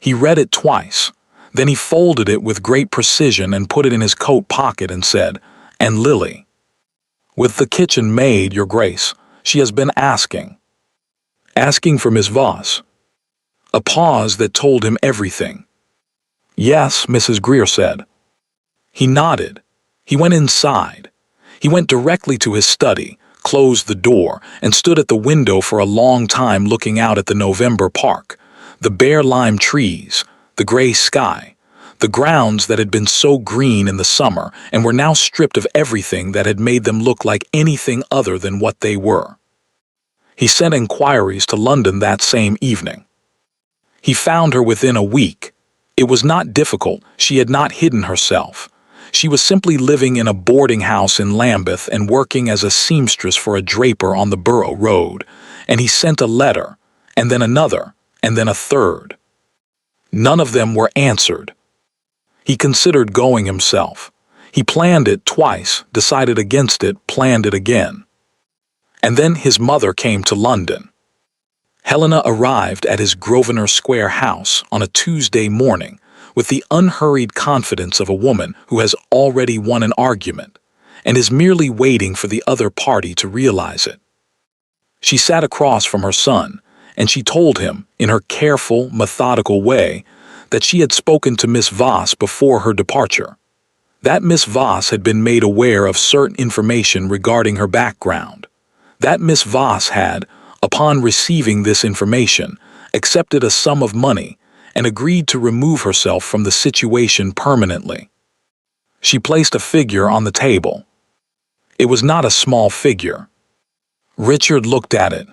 S1: He read it twice. Then he folded it with great precision and put it in his coat pocket and said, "And Lily." "With the kitchen maid, Your Grace. She has been asking." "Asking for Miss Voss?" A pause that told him everything. "Yes," Mrs. Greer said. He nodded. He went inside. He went directly to his study, closed the door, and stood at the window for a long time looking out at the November park, the bare lime trees, the gray sky, The grounds that had been so green in the summer and were now stripped of everything that had made them look like anything other than what they were. He sent inquiries to London that same evening. He found her within a week. It was not difficult. She had not hidden herself. She was simply living in a boarding house in Lambeth and working as a seamstress for a draper on the Borough Road. And he sent a letter, and then another, and then a third. None of them were answered. He considered going himself. He planned it twice, decided against it, planned it again. And then his mother came to London. Helena arrived at his Grosvenor Square house on a Tuesday morning with the unhurried confidence of a woman who has already won an argument and is merely waiting for the other party to realize it. She sat across from her son, and she told him, in her careful, methodical way, that she had spoken to Miss Voss before her departure. That Miss Voss had been made aware of certain information regarding her background. That Miss Voss had, upon receiving this information, accepted a sum of money and agreed to remove herself from the situation permanently. She placed a figure on the table. It was not a small figure. Richard looked at it.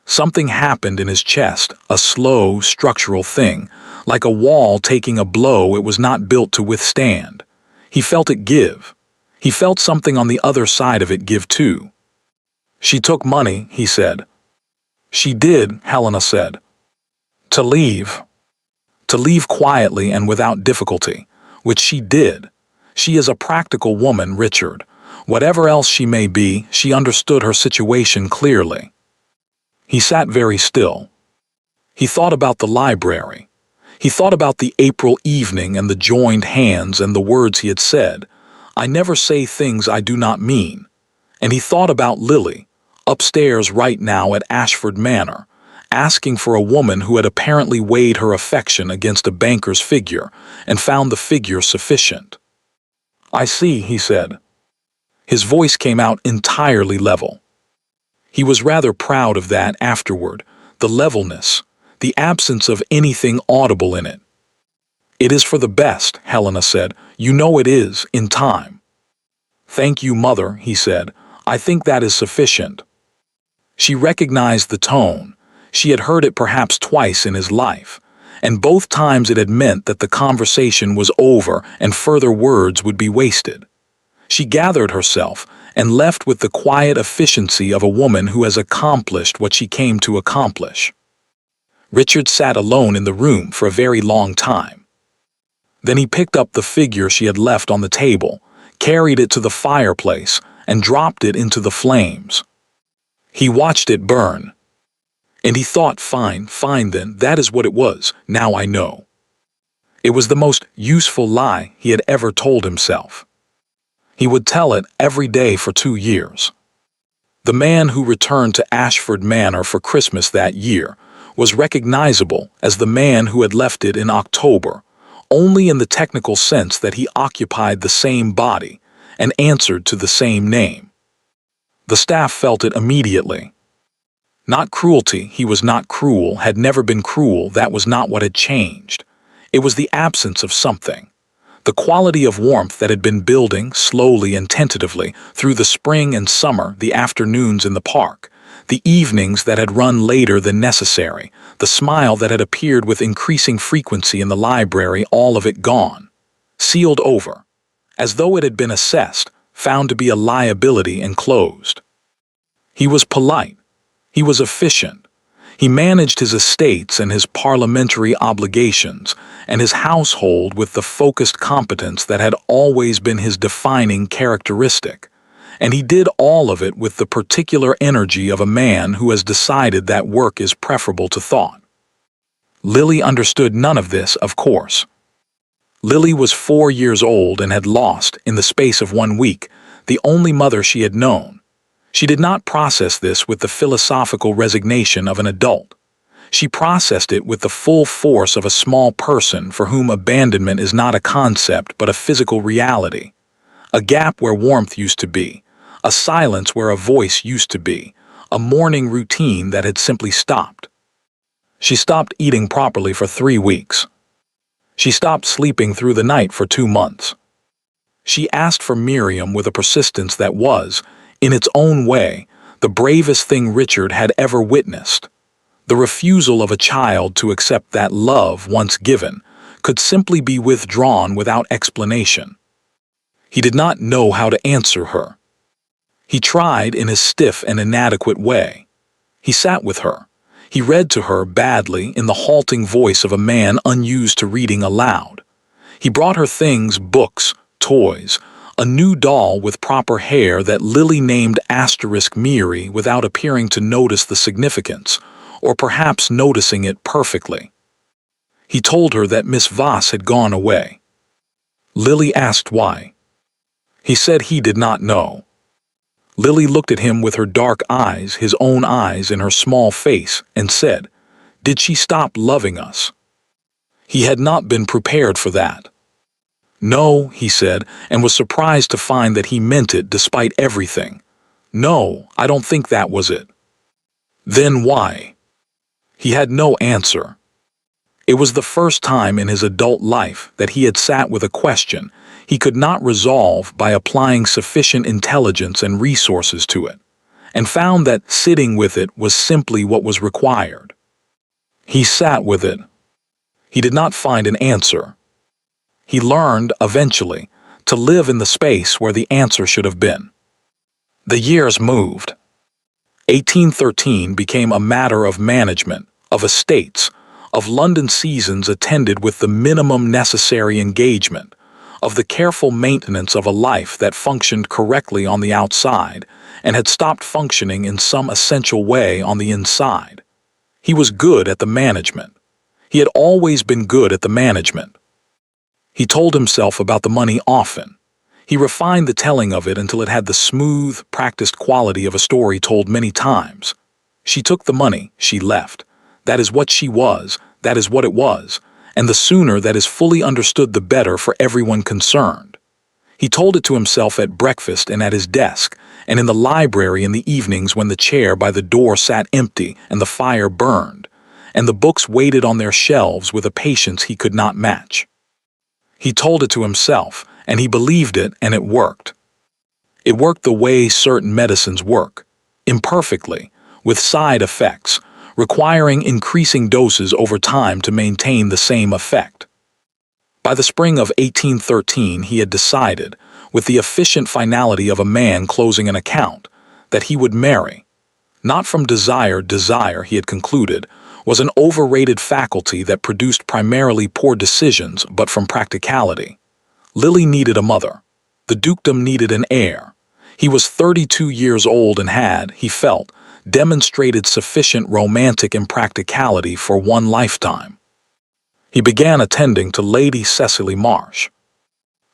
S1: Something happened in his chest, a slow, structural thing, like a wall taking a blow it was not built to withstand. He felt it give. He felt something on the other side of it give too. "She took money," he said. "She did," Helena said. "To leave. To leave quietly and without difficulty, which she did. She is a practical woman, Richard. Whatever else she may be, she understood her situation clearly." He sat very still. He thought about the library. He thought about the April evening and the joined hands and the words he had said, "I never say things I do not mean." And he thought about Lily, upstairs right now at Ashford Manor, asking for a woman who had apparently weighed her affection against a banker's figure and found the figure sufficient. "I see," he said. His voice came out entirely level. He was rather proud of that afterward, the levelness, the absence of anything audible in it. "It is for the best," Helena said. "You know it is, in time." "Thank you, Mother," he said. "I think that is sufficient." She recognized the tone. She had heard it perhaps twice in his life, and both times it had meant that the conversation was over and further words would be wasted. She gathered herself and left with the quiet efficiency of a woman who has accomplished what she came to accomplish. Richard sat alone in the room for a very long time. Then he picked up the figure she had left on the table, carried it to the fireplace, and dropped it into the flames. He watched it burn. And he thought, fine then, that is what it was, now I know. It was the most useful lie he had ever told himself. He would tell it every day for 2 years. The man who returned to Ashford Manor for Christmas that year was recognizable as the man who had left it in October, only in the technical sense that he occupied the same body and answered to the same name. The staff felt it immediately. Not cruelty, he was not cruel, had never been cruel, that was not what had changed. It was the absence of something. The quality of warmth that had been building, slowly and tentatively, through the spring and summer, the afternoons in the park, the evenings that had run later than necessary, the smile that had appeared with increasing frequency in the library, all of it gone. Sealed over, as though it had been assessed, found to be a liability and closed. He was polite. He was efficient. He managed his estates and his parliamentary obligations and his household with the focused competence that had always been his defining characteristic. And he did all of it with the particular energy of a man who has decided that work is preferable to thought. Lily understood none of this, of course. Lily was 4 years old and had lost, in the space of 1 week, the only mother she had known. She did not process this with the philosophical resignation of an adult. She processed it with the full force of a small person for whom abandonment is not a concept but a physical reality. A gap where warmth used to be, a silence where a voice used to be, a morning routine that had simply stopped. She stopped eating properly for 3 weeks. She stopped sleeping through the night for 2 months. She asked for Miriam with a persistence that was, in its own way, the bravest thing Richard had ever witnessed. The refusal of a child to accept that love, once given, could simply be withdrawn without explanation. He did not know how to answer her. He tried in his stiff and inadequate way. He sat with her. He read to her badly in the halting voice of a man unused to reading aloud. He brought her things, books, toys, a new doll with proper hair that Lily named *Miri without appearing to notice the significance, or perhaps noticing it perfectly. He told her that Miss Voss had gone away. Lily asked why. He said he did not know. Lily looked at him with her dark eyes, his own eyes in her small face, and said, "Did she stop loving us?" He had not been prepared for that. "No," he said, and was surprised to find that he meant it despite everything. "No, I don't think that was it." "Then why?" He had no answer. It was the first time in his adult life that he had sat with a question he could not resolve by applying sufficient intelligence and resources to it, and found that sitting with it was simply what was required. He sat with it. He did not find an answer. He learned, eventually, to live in the space where the answer should have been. The years moved. 1813 became a matter of management, of estates, of London seasons attended with the minimum necessary engagement, of the careful maintenance of a life that functioned correctly on the outside and had stopped functioning in some essential way on the inside. He was good at the management. He had always been good at the management. He told himself about the money often. He refined the telling of it until it had the smooth, practiced quality of a story told many times. She took the money, she left. That is what she was, that is what it was, and the sooner that is fully understood the better for everyone concerned. He told it to himself at breakfast and at his desk, and in the library in the evenings when the chair by the door sat empty and the fire burned, and the books waited on their shelves with a patience he could not match. He told it to himself, and he believed it, and it worked. It worked the way certain medicines work, imperfectly, with side effects, requiring increasing doses over time to maintain the same effect. By the spring of 1813 he had decided, with the efficient finality of a man closing an account, that he would marry. Not from desire, he had concluded, was an overrated faculty that produced primarily poor decisions, but from practicality. Lily needed a mother. The dukedom needed an heir. He was 32 years old and had, he felt, demonstrated sufficient romantic impracticality for one lifetime. He began attending to Lady Cecily Marsh.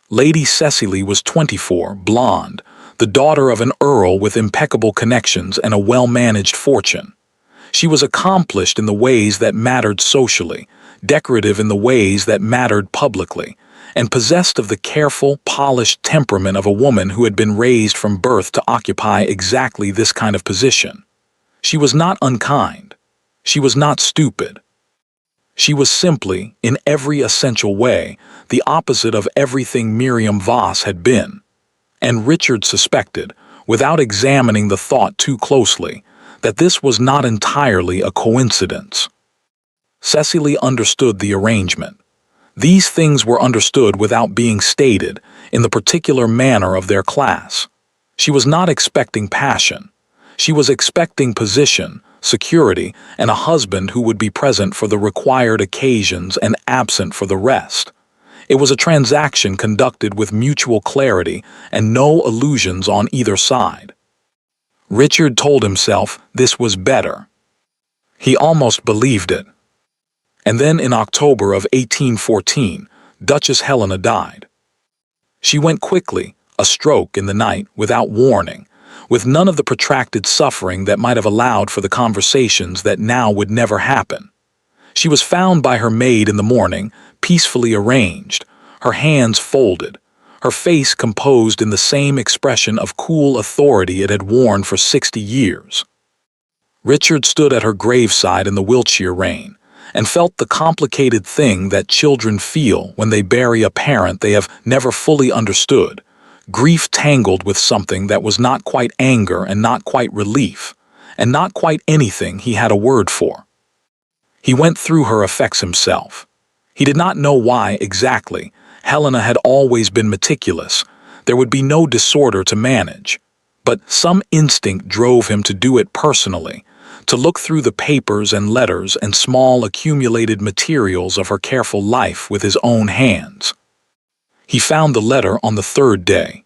S1: Lady Cecily was 24, blonde, the daughter of an earl with impeccable connections and a well-managed fortune. She was accomplished in the ways that mattered socially, decorative in the ways that mattered publicly, and possessed of the careful, polished temperament of a woman who had been raised from birth to occupy exactly this kind of position. She was not unkind. She was not stupid. She was simply, in every essential way, the opposite of everything Miriam Voss had been. And Richard suspected, without examining the thought too closely, that this was not entirely a coincidence. Cecily understood the arrangement. These things were understood without being stated, in the particular manner of their class. She was not expecting passion. She was expecting position, security, and a husband who would be present for the required occasions and absent for the rest. It was a transaction conducted with mutual clarity and no illusions on either side. Richard told himself this was better. He almost believed it. And then in October of 1814, Duchess Helena died. She went quickly, a stroke in the night, without warning, with none of the protracted suffering that might have allowed for the conversations that now would never happen. She was found by her maid in the morning, peacefully arranged, her hands folded, her face composed in the same expression of cool authority it had worn for 60 years. Richard stood at her graveside in the Wiltshire rain, and felt the complicated thing that children feel when they bury a parent they have never fully understood, grief tangled with something that was not quite anger and not quite relief, and not quite anything he had a word for. He went through her effects himself. He did not know why exactly. Helena had always been meticulous. There would be no disorder to manage. But some instinct drove him to do it personally, to look through the papers and letters and small accumulated materials of her careful life with his own hands. He found the letter on the third day.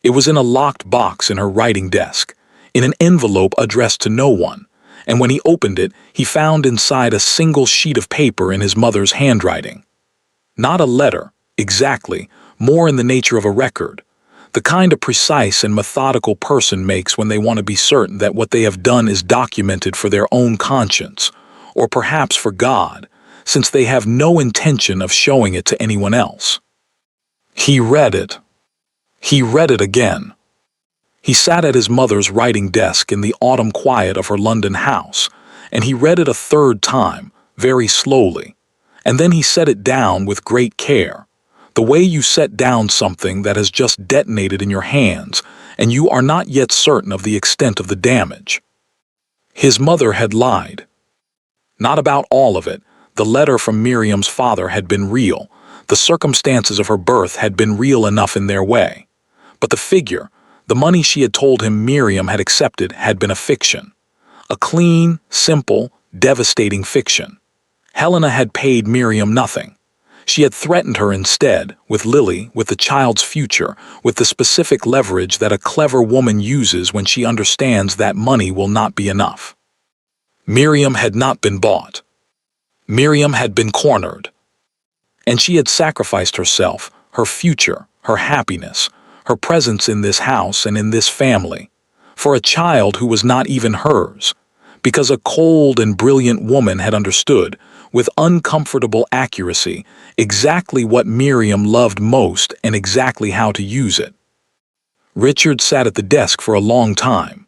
S1: It was in a locked box in her writing desk, in an envelope addressed to no one, and when he opened it, he found inside a single sheet of paper in his mother's handwriting. Not a letter, exactly, more in the nature of a record, the kind a precise and methodical person makes when they want to be certain that what they have done is documented for their own conscience, or perhaps for God, since they have no intention of showing it to anyone else. He read it. He read it again. He sat at his mother's writing desk in the autumn quiet of her London house, and he read it a third time, very slowly, and then he set it down with great care, the way you set down something that has just detonated in your hands, and you are not yet certain of the extent of the damage. His mother had lied. Not about all of it. The letter from Miriam's father had been real. The circumstances of her birth had been real enough in their way. But the figure, the money she had told him Miriam had accepted, had been a fiction. A clean, simple, devastating fiction. Helena had paid Miriam nothing. She had threatened her instead, with Lily, with the child's future, with the specific leverage that a clever woman uses when she understands that money will not be enough. Miriam had not been bought. Miriam had been cornered. And she had sacrificed herself, her future, her happiness, her presence in this house and in this family, for a child who was not even hers, because a cold and brilliant woman had understood, with uncomfortable accuracy, exactly what Miriam loved most and exactly how to use it. Richard sat at the desk for a long time.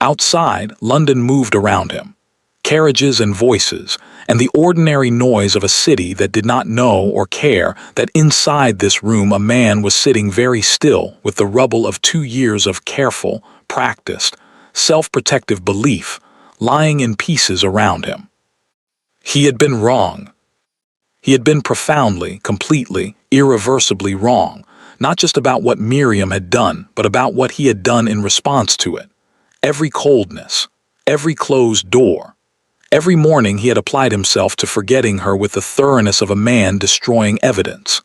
S1: Outside, London moved around him. Carriages and voices, and the ordinary noise of a city that did not know or care that inside this room a man was sitting very still with the rubble of 2 years of careful, practiced, self-protective belief lying in pieces around him. He had been wrong. He had been profoundly, completely, irreversibly wrong, not just about what Miriam had done, but about what he had done in response to it. Every coldness, every closed door. Every morning he had applied himself to forgetting her with the thoroughness of a man destroying evidence.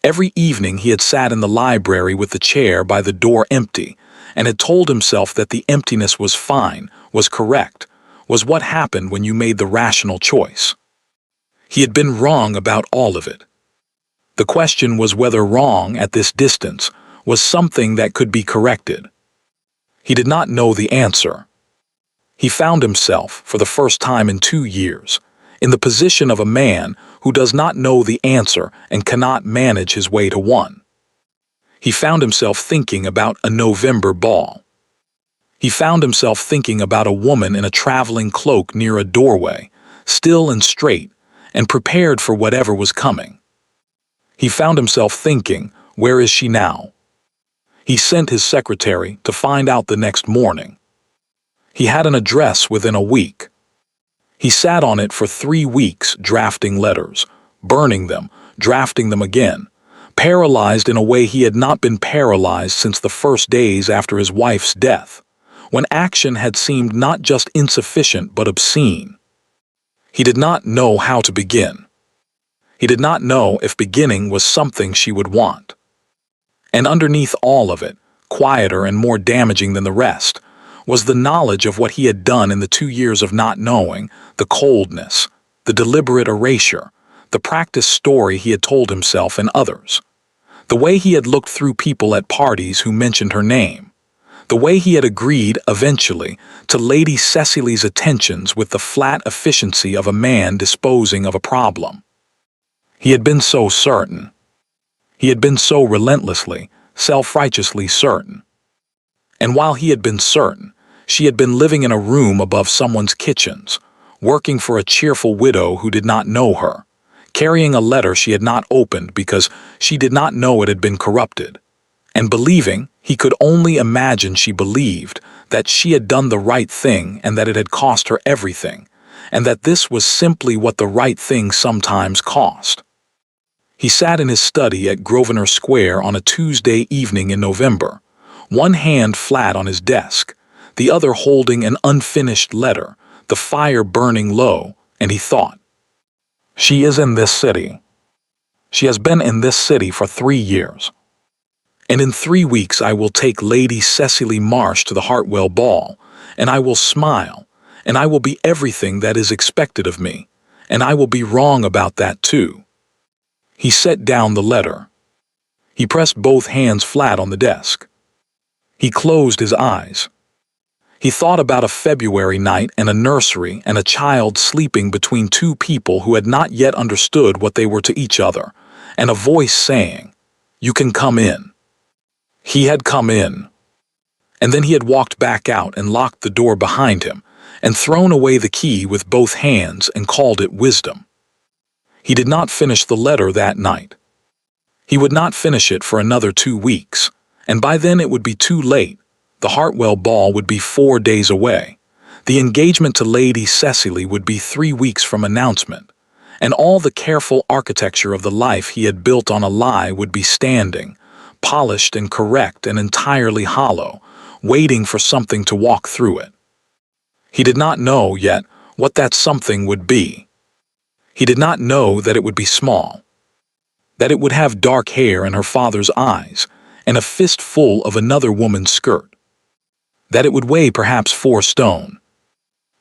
S1: Every evening he had sat in the library with the chair by the door empty, and had told himself that the emptiness was fine, was correct, was what happened when you made the rational choice. He had been wrong about all of it. The question was whether wrong at this distance was something that could be corrected. He did not know the answer. He found himself, for the first time in 2 years, in the position of a man who does not know the answer and cannot manage his way to one. He found himself thinking about a November ball. He found himself thinking about a woman in a traveling cloak near a doorway, still and straight, and prepared for whatever was coming. He found himself thinking, where is she now? He sent his secretary to find out the next morning. He had an address within a week. He sat on it for 3 weeks drafting letters, burning them, drafting them again, paralyzed in a way he had not been paralyzed since the first days after his wife's death, when action had seemed not just insufficient but obscene. He did not know how to begin. He did not know if beginning was something she would want. And underneath all of it, quieter and more damaging than the rest, was the knowledge of what he had done in the 2 years of not knowing, the coldness, the deliberate erasure, the practiced story he had told himself and others, the way he had looked through people at parties who mentioned her name, the way he had agreed, eventually, to Lady Cecily's attentions with the flat efficiency of a man disposing of a problem. He had been so certain. He had been so relentlessly, self-righteously certain. And while he had been certain, she had been living in a room above someone's kitchens, working for a cheerful widow who did not know her, carrying a letter she had not opened because she did not know it had been corrupted, and believing, he could only imagine she believed, that she had done the right thing and that it had cost her everything, and that this was simply what the right thing sometimes cost. He sat in his study at Grosvenor Square on a Tuesday evening in November, one hand flat on his desk, the other holding an unfinished letter, the fire burning low, and he thought, "She is in this city. She has been in this city for 3 years. And in 3 weeks I will take Lady Cecily Marsh to the Hartwell ball, and I will smile, and I will be everything that is expected of me, and I will be wrong about that too." He set down the letter. He pressed both hands flat on the desk. He closed his eyes. He thought about a February night and a nursery and a child sleeping between two people who had not yet understood what they were to each other, and a voice saying, "You can come in." He had come in. And then he had walked back out and locked the door behind him, and thrown away the key with both hands and called it wisdom. He did not finish the letter that night. He would not finish it for another 2 weeks, and by then it would be too late. The Hartwell ball would be 4 days away. The engagement to Lady Cecily would be 3 weeks from announcement, and all the careful architecture of the life he had built on a lie would be standing, polished and correct and entirely hollow, waiting for something to walk through it. He did not know yet what that something would be. He did not know that it would be small, that it would have dark hair and her father's eyes, and a fistful of another woman's skirt, that it would weigh perhaps 4 stone,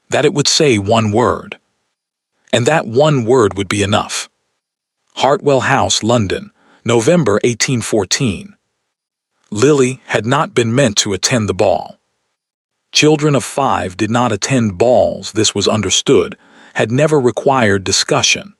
S1: that it would say one word, and that one word would be enough. Hartwell House, London, November 1814. Lily had not been meant to attend the ball. Children of 5 did not attend balls, this was understood, had never required discussion.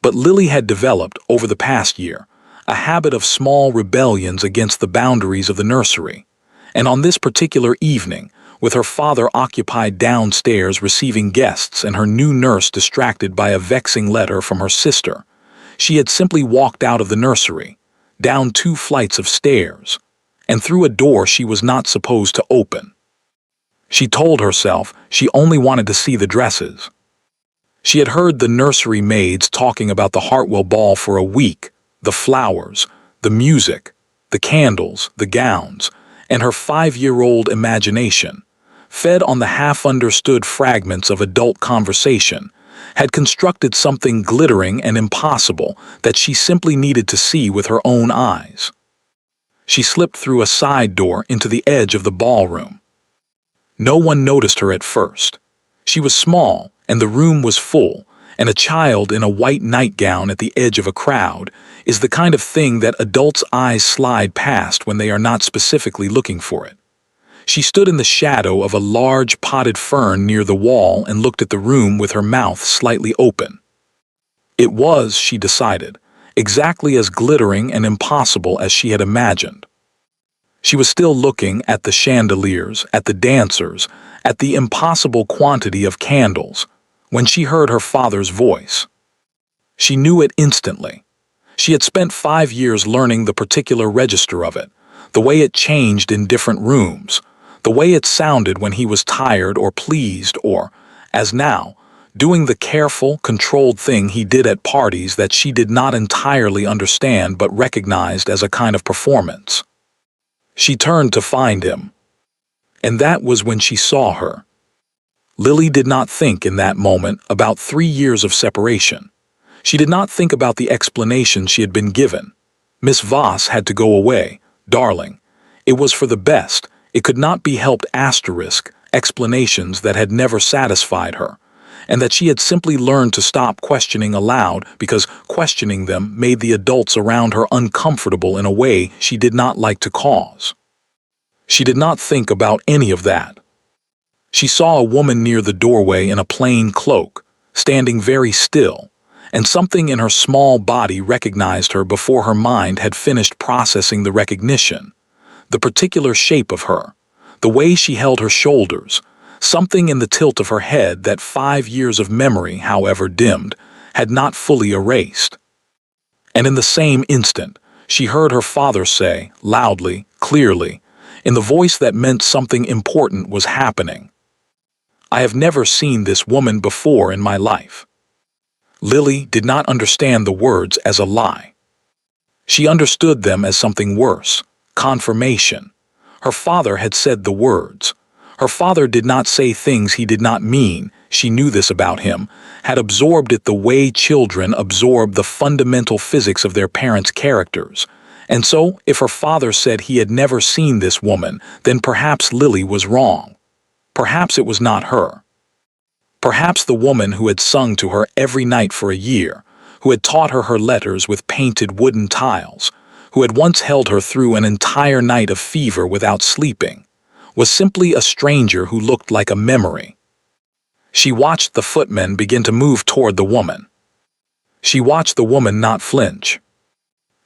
S1: But Lily had developed, over the past year, a habit of small rebellions against the boundaries of the nursery, and on this particular evening, with her father occupied downstairs receiving guests and her new nurse distracted by a vexing letter from her sister, she had simply walked out of the nursery, down 2 flights of stairs, and through a door she was not supposed to open. She told herself she only wanted to see the dresses. She had heard the nursery maids talking about the Hartwell ball for a week, the flowers, the music, the candles, the gowns, and her 5-year-old imagination, fed on the half-understood fragments of adult conversation, had constructed something glittering and impossible that she simply needed to see with her own eyes. She slipped through a side door into the edge of the ballroom. No one noticed her at first. She was small, and the room was full, and a child in a white nightgown at the edge of a crowd is the kind of thing that adults' eyes slide past when they are not specifically looking for it. She stood in the shadow of a large potted fern near the wall and looked at the room with her mouth slightly open. It was, she decided, exactly as glittering and impossible as she had imagined. She was still looking at the chandeliers, at the dancers, at the impossible quantity of candles, when she heard her father's voice. She knew it instantly. She had spent 5 years learning the particular register of it, the way it changed in different rooms, the way it sounded when he was tired or pleased or, as now, doing the careful, controlled thing he did at parties that she did not entirely understand but recognized as a kind of performance. She turned to find him. And that was when she saw her. Lily did not think in that moment about 3 years of separation. She did not think about the explanation she had been given. Miss Voss had to go away, darling. It was for the best. It could not be helped explanations that had never satisfied her, and that she had simply learned to stop questioning aloud because questioning them made the adults around her uncomfortable in a way she did not like to cause. She did not think about any of that. She saw a woman near the doorway in a plain cloak, standing very still, and something in her small body recognized her before her mind had finished processing the recognition. The particular shape of her, the way she held her shoulders, Something in the tilt of her head that 5 years of memory, however dimmed, had not fully erased. And in the same instant, she heard her father say, loudly, clearly, in the voice that meant something important was happening, "I have never seen this woman before in my life." Lily did not understand the words as a lie. She understood them as something worse, confirmation. Her father had said the words. Her father did not say things he did not mean. She knew this about him, had absorbed it the way children absorb the fundamental physics of their parents' characters. And so, if her father said he had never seen this woman, then perhaps Lily was wrong. Perhaps it was not her. Perhaps the woman who had sung to her every night for a year, who had taught her her letters with painted wooden tiles, who had once held her through an entire night of fever without sleeping, was simply a stranger who looked like a memory. She watched the footmen begin to move toward the woman. She watched the woman not flinch.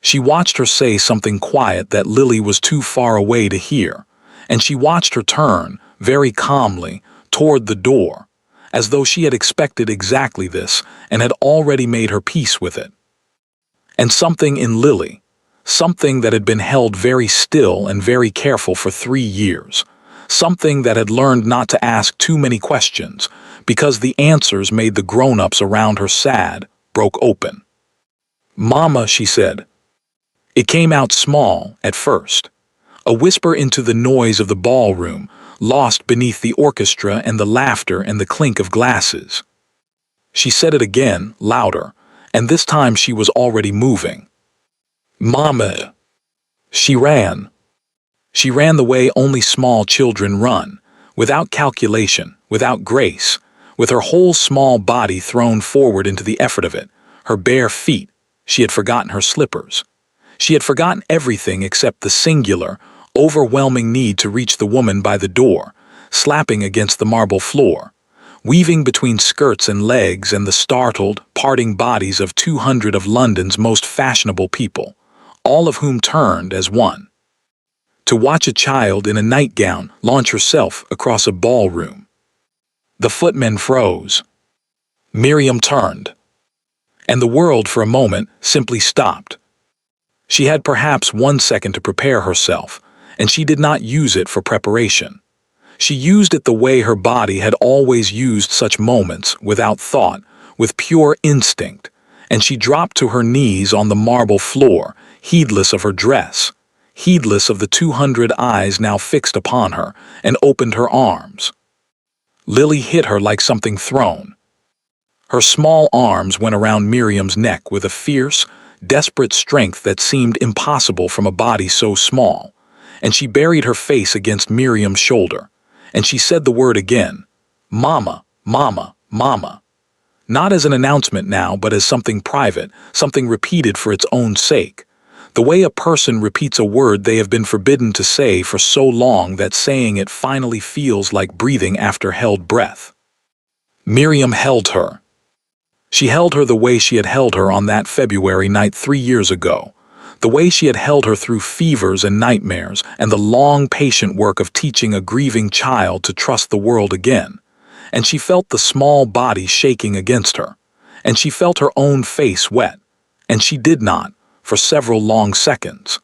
S1: She watched her say something quiet that Lily was too far away to hear, and she watched her turn, very calmly, toward the door, as though she had expected exactly this and had already made her peace with it. And something in Lily, something that had been held very still and very careful for 3 years, something that had learned not to ask too many questions, because the answers made the grown-ups around her sad, broke open. "Mama," she said. It came out small at first, a whisper into the noise of the ballroom, lost beneath the orchestra and the laughter and the clink of glasses. She said it again, louder, and this time she was already moving. "Mama." She ran. She ran the way only small children run, without calculation, without grace, with her whole small body thrown forward into the effort of it, her bare feet. She had forgotten her slippers. She had forgotten everything except the singular, overwhelming need to reach the woman by the door, slapping against the marble floor, weaving between skirts and legs and the startled, parting bodies of 200 of London's most fashionable people, all of whom turned as one. To watch a child in a nightgown launch herself across a ballroom. The footmen froze. Miriam turned. And the world for a moment simply stopped. She had perhaps 1 second to prepare herself, and she did not use it for preparation. She used it the way her body had always used such moments, without thought, with pure instinct, and she dropped to her knees on the marble floor, heedless of her dress, heedless of the 200 eyes now fixed upon her, and opened her arms. Lily hit her like something thrown. Her small arms went around Miriam's neck with a fierce, desperate strength that seemed impossible from a body so small, and she buried her face against Miriam's shoulder, and she said the word again, "Mama, Mama, Mama." Not as an announcement now, but as something private, something repeated for its own sake. The way a person repeats a word they have been forbidden to say for so long that saying it finally feels like breathing after held breath. Miriam held her. She held her the way she had held her on that February night 3 years ago, the way she had held her through fevers and nightmares and the long, patient work of teaching a grieving child to trust the world again. And she felt the small body shaking against her, and she felt her own face wet, and she did not, for several long seconds.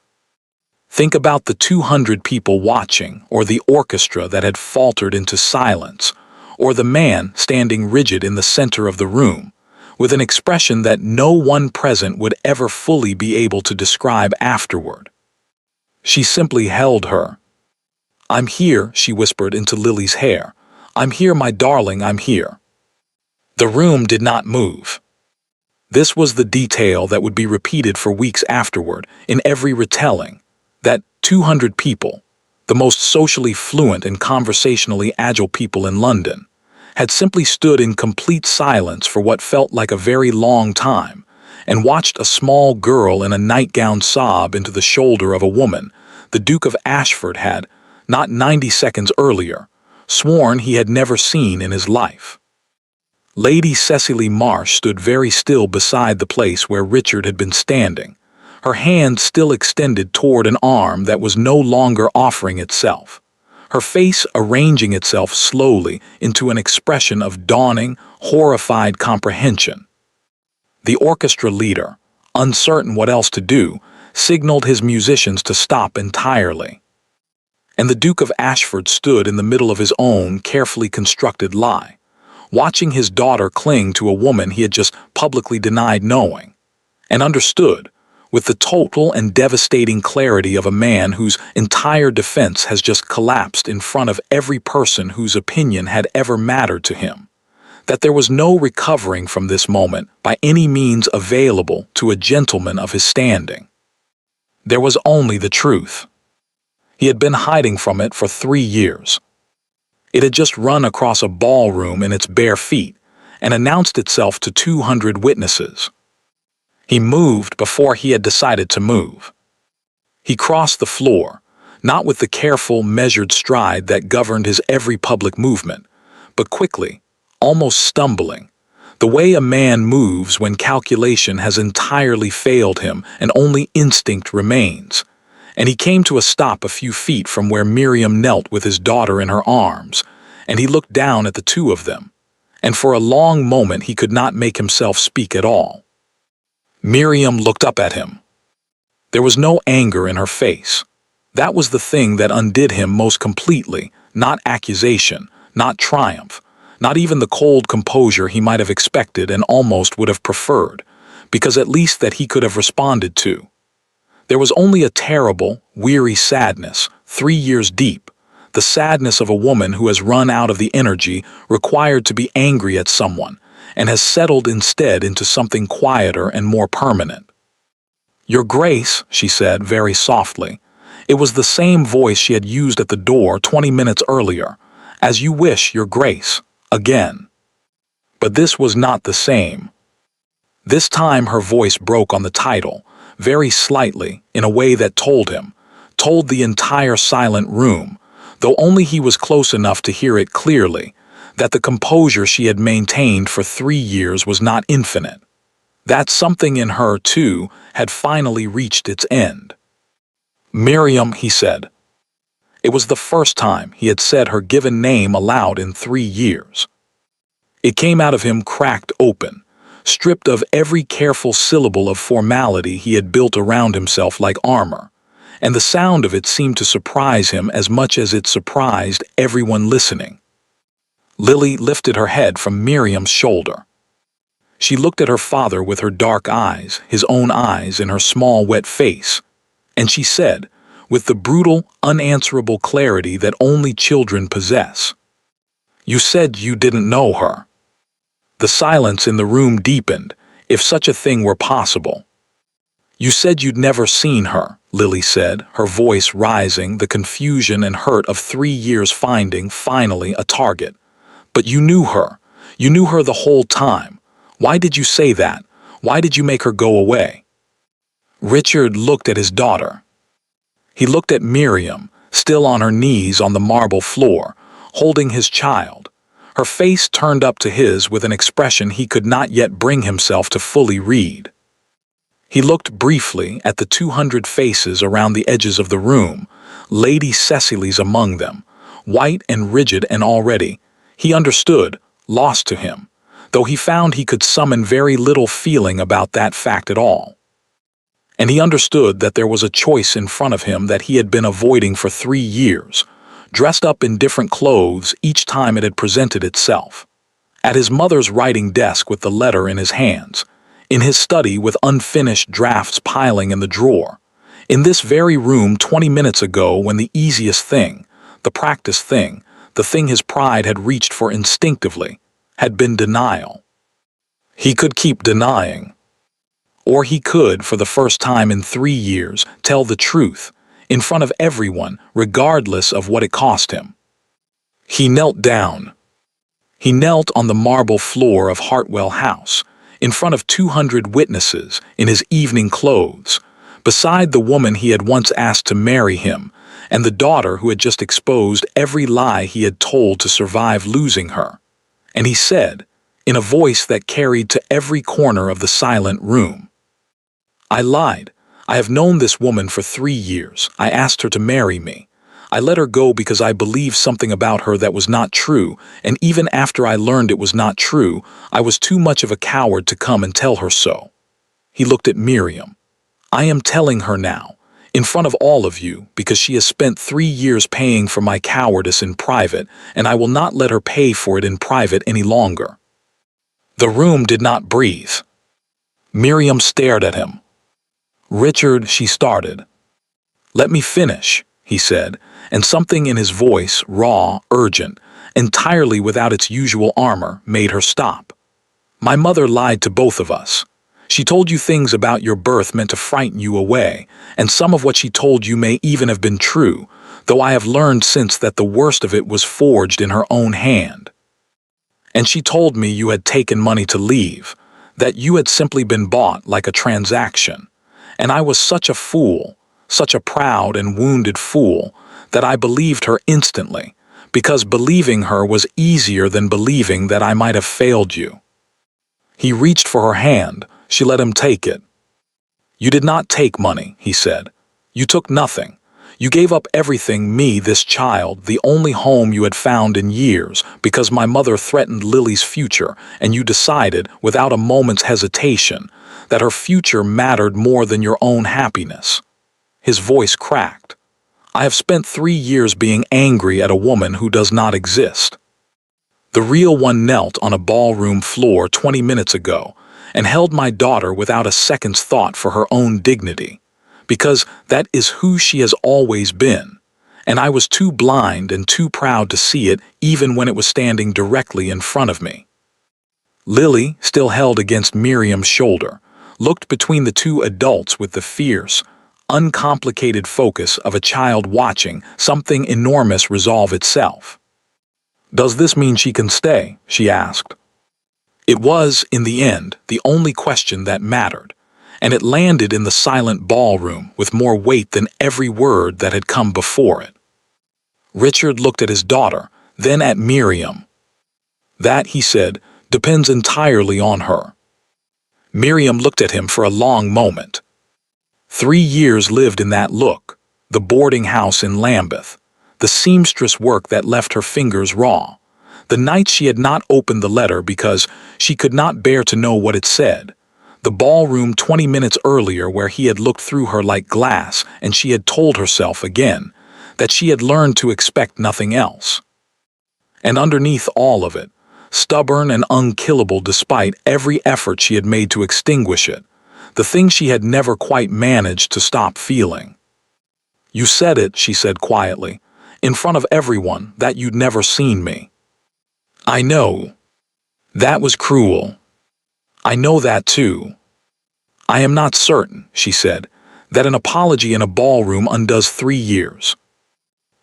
S1: Think about the 200 people watching, or the orchestra that had faltered into silence, or the man standing rigid in the center of the room, with an expression that no one present would ever fully be able to describe afterward. She simply held her. "I'm here," she whispered into Lily's hair. "I'm here, my darling, I'm here." The room did not move. This was the detail that would be repeated for weeks afterward in every retelling, that 200 people, the most socially fluent and conversationally agile people in London, had simply stood in complete silence for what felt like a very long time, and watched a small girl in a nightgown sob into the shoulder of a woman the Duke of Ashford had, not 90 seconds earlier, sworn he had never seen in his life. Lady Cecily Marsh stood very still beside the place where Richard had been standing, her hand still extended toward an arm that was no longer offering itself. her face arranging itself slowly into an expression of dawning, horrified comprehension. The orchestra leader, uncertain what else to do, signaled his musicians to stop entirely. And the Duke of Ashford stood in the middle of his own carefully constructed lie, watching his daughter cling to a woman he had just publicly denied knowing, and understood, with the total and devastating clarity of a man whose entire defense has just collapsed in front of every person whose opinion had ever mattered to him, that there was no recovering from this moment by any means available to a gentleman of his standing. There was only the truth. He had been hiding from it for 3 years. It had just run across a ballroom in its bare feet and announced itself to 200 witnesses. He moved before he had decided to move. He crossed the floor, not with the careful, measured stride that governed his every public movement, but quickly, almost stumbling, the way a man moves when calculation has entirely failed him and only instinct remains. And he came to a stop a few feet from where Miriam knelt with his daughter in her arms, and he looked down at the two of them, and for a long moment he could not make himself speak at all. Miriam looked up at him. There was no anger in her face. That was the thing that undid him most completely, not accusation, not triumph, not even the cold composure he might have expected and almost would have preferred, because at least that he could have responded to. There was only a terrible, weary sadness, 3 years deep, the sadness of a woman who has run out of the energy required to be angry at someone, and has settled instead into something quieter and more permanent. "Your Grace," she said very softly. It was the same voice she had used at the door 20 minutes earlier. "As you wish, Your Grace," again. But this was not the same. This time her voice broke on the title, very slightly, in a way that told the entire silent room, though only he was close enough to hear it clearly, that the composure she had maintained for 3 years was not infinite. That something in her, too, had finally reached its end. "Miriam," he said. It was the first time he had said her given name aloud in 3 years. It came out of him cracked open, stripped of every careful syllable of formality he had built around himself like armor, and the sound of it seemed to surprise him as much as it surprised everyone listening. Lily lifted her head from Miriam's shoulder. She looked at her father with her dark eyes, his own eyes in her small wet face, and she said, with the brutal, unanswerable clarity that only children possess, "You said you didn't know her." The silence in the room deepened, if such a thing were possible. "You said you'd never seen her," Lily said, her voice rising, the confusion and hurt of 3 years finding, finally, a target. "But you knew her. You knew her the whole time. Why did you say that? Why did you make her go away?" Richard looked at his daughter. He looked at Miriam, still on her knees on the marble floor, holding his child, her face turned up to his with an expression he could not yet bring himself to fully read. He looked briefly at the 200 faces around the edges of the room, Lady Cecily's among them, white and rigid, and already, he understood, lost to him, though he found he could summon very little feeling about that fact at all. And he understood that there was a choice in front of him that he had been avoiding for 3 years, dressed up in different clothes each time it had presented itself. At his mother's writing desk with the letter in his hands, in his study with unfinished drafts piling in the drawer, in this very room 20 minutes ago when the easiest thing, the practiced thing, the thing his pride had reached for instinctively, had been denial. He could keep denying. Or he could, for the first time in 3 years, tell the truth, in front of everyone, regardless of what it cost him. He knelt down. He knelt on the marble floor of Hartwell House, in front of 200 witnesses, in his evening clothes, beside the woman he had once asked to marry him, and the daughter who had just exposed every lie he had told to survive losing her. And he said, in a voice that carried to every corner of the silent room, "I lied. I have known this woman for 3 years. I asked her to marry me. I let her go because I believed something about her that was not true, and even after I learned it was not true, I was too much of a coward to come and tell her so. He looked at Miriam. I am telling her now, in front of all of you, because she has spent 3 years paying for my cowardice in private, and I will not let her pay for it in private any longer. The room did not breathe. Miriam stared at him. Richard, she started. Let me finish, he said, and something in his voice, raw, urgent, entirely without its usual armor, made her stop. My mother lied to both of us. She told you things about your birth meant to frighten you away, and some of what she told you may even have been true, though I have learned since that the worst of it was forged in her own hand. And she told me you had taken money to leave, that you had simply been bought like a transaction. And I was such a fool, such a proud and wounded fool, that I believed her instantly, because believing her was easier than believing that I might have failed you. He reached for her hand. She let him take it. You did not take money, he said. You took nothing. You gave up everything, me, this child, the only home you had found in years, because my mother threatened Lily's future, and you decided, without a moment's hesitation, that her future mattered more than your own happiness. His voice cracked. I have spent 3 years being angry at a woman who does not exist. The real one knelt on a ballroom floor 20 minutes ago and held my daughter without a second's thought for her own dignity, because that is who she has always been, and I was too blind and too proud to see it even when it was standing directly in front of me. Lily, still held against Miriam's shoulder, looked between the two adults with the fierce, uncomplicated focus of a child watching something enormous resolve itself. Does this mean she can stay? She asked. It was, in the end, the only question that mattered, and it landed in the silent ballroom with more weight than every word that had come before it. Richard looked at his daughter, then at Miriam. That, he said, depends entirely on her. Miriam looked at him for a long moment. 3 years lived in that look, the boarding house in Lambeth, the seamstress work that left her fingers raw, the night she had not opened the letter because she could not bear to know what it said, the ballroom 20 minutes earlier where he had looked through her like glass and she had told herself again that she had learned to expect nothing else. And underneath all of it, stubborn and unkillable despite every effort she had made to extinguish it, the thing she had never quite managed to stop feeling. You said it, she said quietly, in front of everyone, that you'd never seen me. I know. That was cruel. I know that too. I am not certain, she said, that an apology in a ballroom undoes 3 years.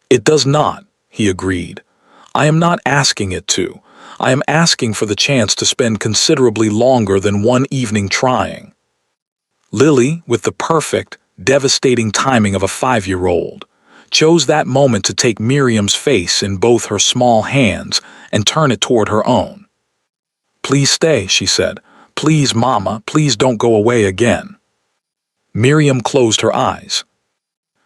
S1: It does not, he agreed. I am not asking it to. I am asking for the chance to spend considerably longer than one evening trying. Lily, with the perfect, devastating timing of a 5-year-old, chose that moment to take Miriam's face in both her small hands and turn it toward her own. Please stay, she said. Please, Mama, please don't go away again. Miriam closed her eyes.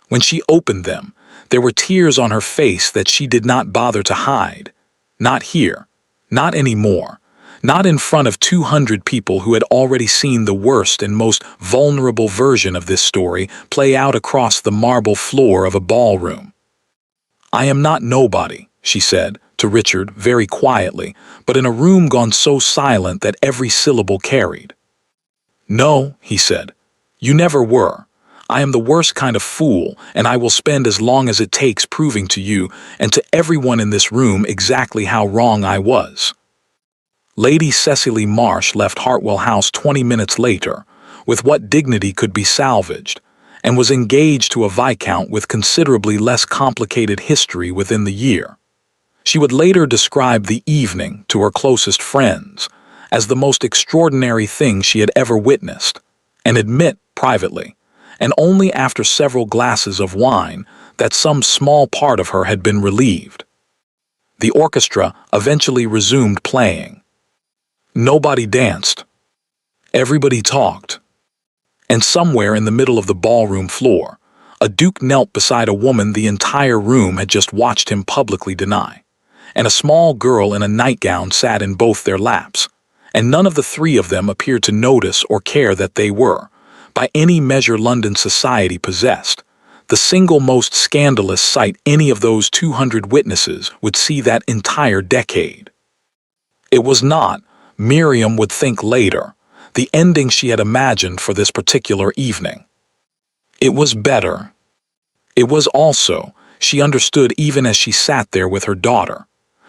S1: When she opened them, there were tears on her face that she did not bother to hide. Not here. Not anymore. Not in front of 200 people who had already seen the worst and most vulnerable version of this story play out across the marble floor of a ballroom. I am not nobody, she said, to Richard very quietly, but in a room gone so silent that every syllable carried. No, he said, you never were. I am the worst kind of fool, and I will spend as long as it takes proving to you and to everyone in this room exactly how wrong I was. Lady Cecily Marsh left Hartwell House 20 minutes later, with what dignity could be salvaged, and was engaged to a viscount with considerably less complicated history within the year. She would later describe the evening to her closest friends as the most extraordinary thing she had ever witnessed, and admit privately, and only after several glasses of wine, that some small part of her had been relieved. The orchestra eventually resumed playing. Nobody danced. Everybody talked. And somewhere in the middle of the ballroom floor, A duke knelt beside a woman the entire room had just watched him publicly deny, and a small girl in a nightgown sat in both their laps, and none of the three of them appeared to notice or care that they were, by any measure London society possessed, the single most scandalous sight any of those 200 witnesses would see that entire decade. It was not, Miriam would think later, the ending she had imagined for this particular evening. It was better. It was also, she understood even as she sat there with her daughter,